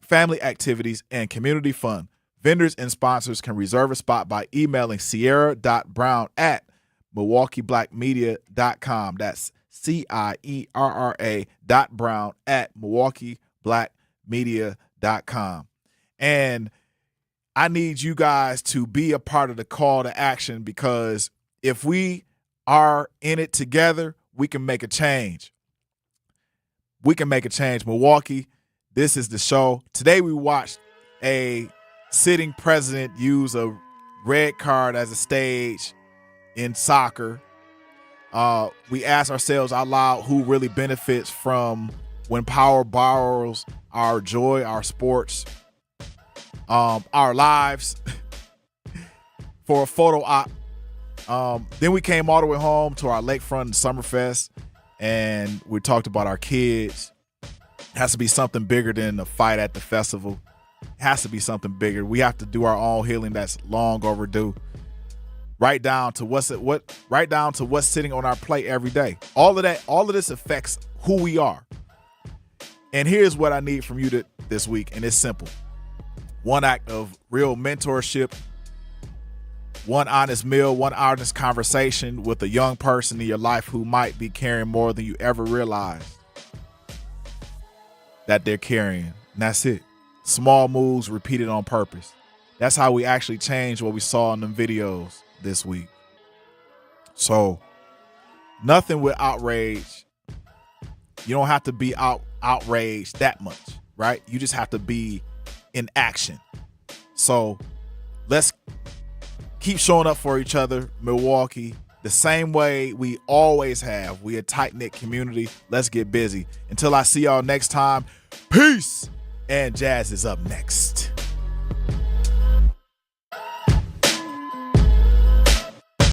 family activities, and community fun. Vendors and sponsors can reserve a spot by emailing sierra.brown@milwaukeeblackmedia.com. That's CIERRA.brown@milwaukeeblackmedia.com. And I need you guys to be a part of the call to action, because if we are in it together, we can make a change. We can make a change. Milwaukee, this is the show. Today we watched a sitting president use a red card as a stage in soccer. We asked ourselves out loud who really benefits from when power borrows our joy, our sports, our lives for a photo op. Then we came all the way home to our lakefront Summerfest, and we talked about our kids. It has to be something bigger than a fight at the festival. It has to be something bigger. We have to do our own healing that's long overdue. Right down to what's sitting on our plate every day. All of this affects who we are. And here's what I need from you this week, and it's simple. One act of real mentorship, one honest meal, one honest conversation with a young person in your life who might be carrying more than you ever realized that they're carrying. And that's it. Small moves repeated on purpose. That's how we actually change what we saw in them videos this week. So nothing with outrage. You don't have to be outraged that much, right? You just have to be in action. So let's keep showing up for each other, Milwaukee, the same way we always have. We a tight-knit community. Let's get busy. Until I see y'all next time, peace. And Jazz is up next.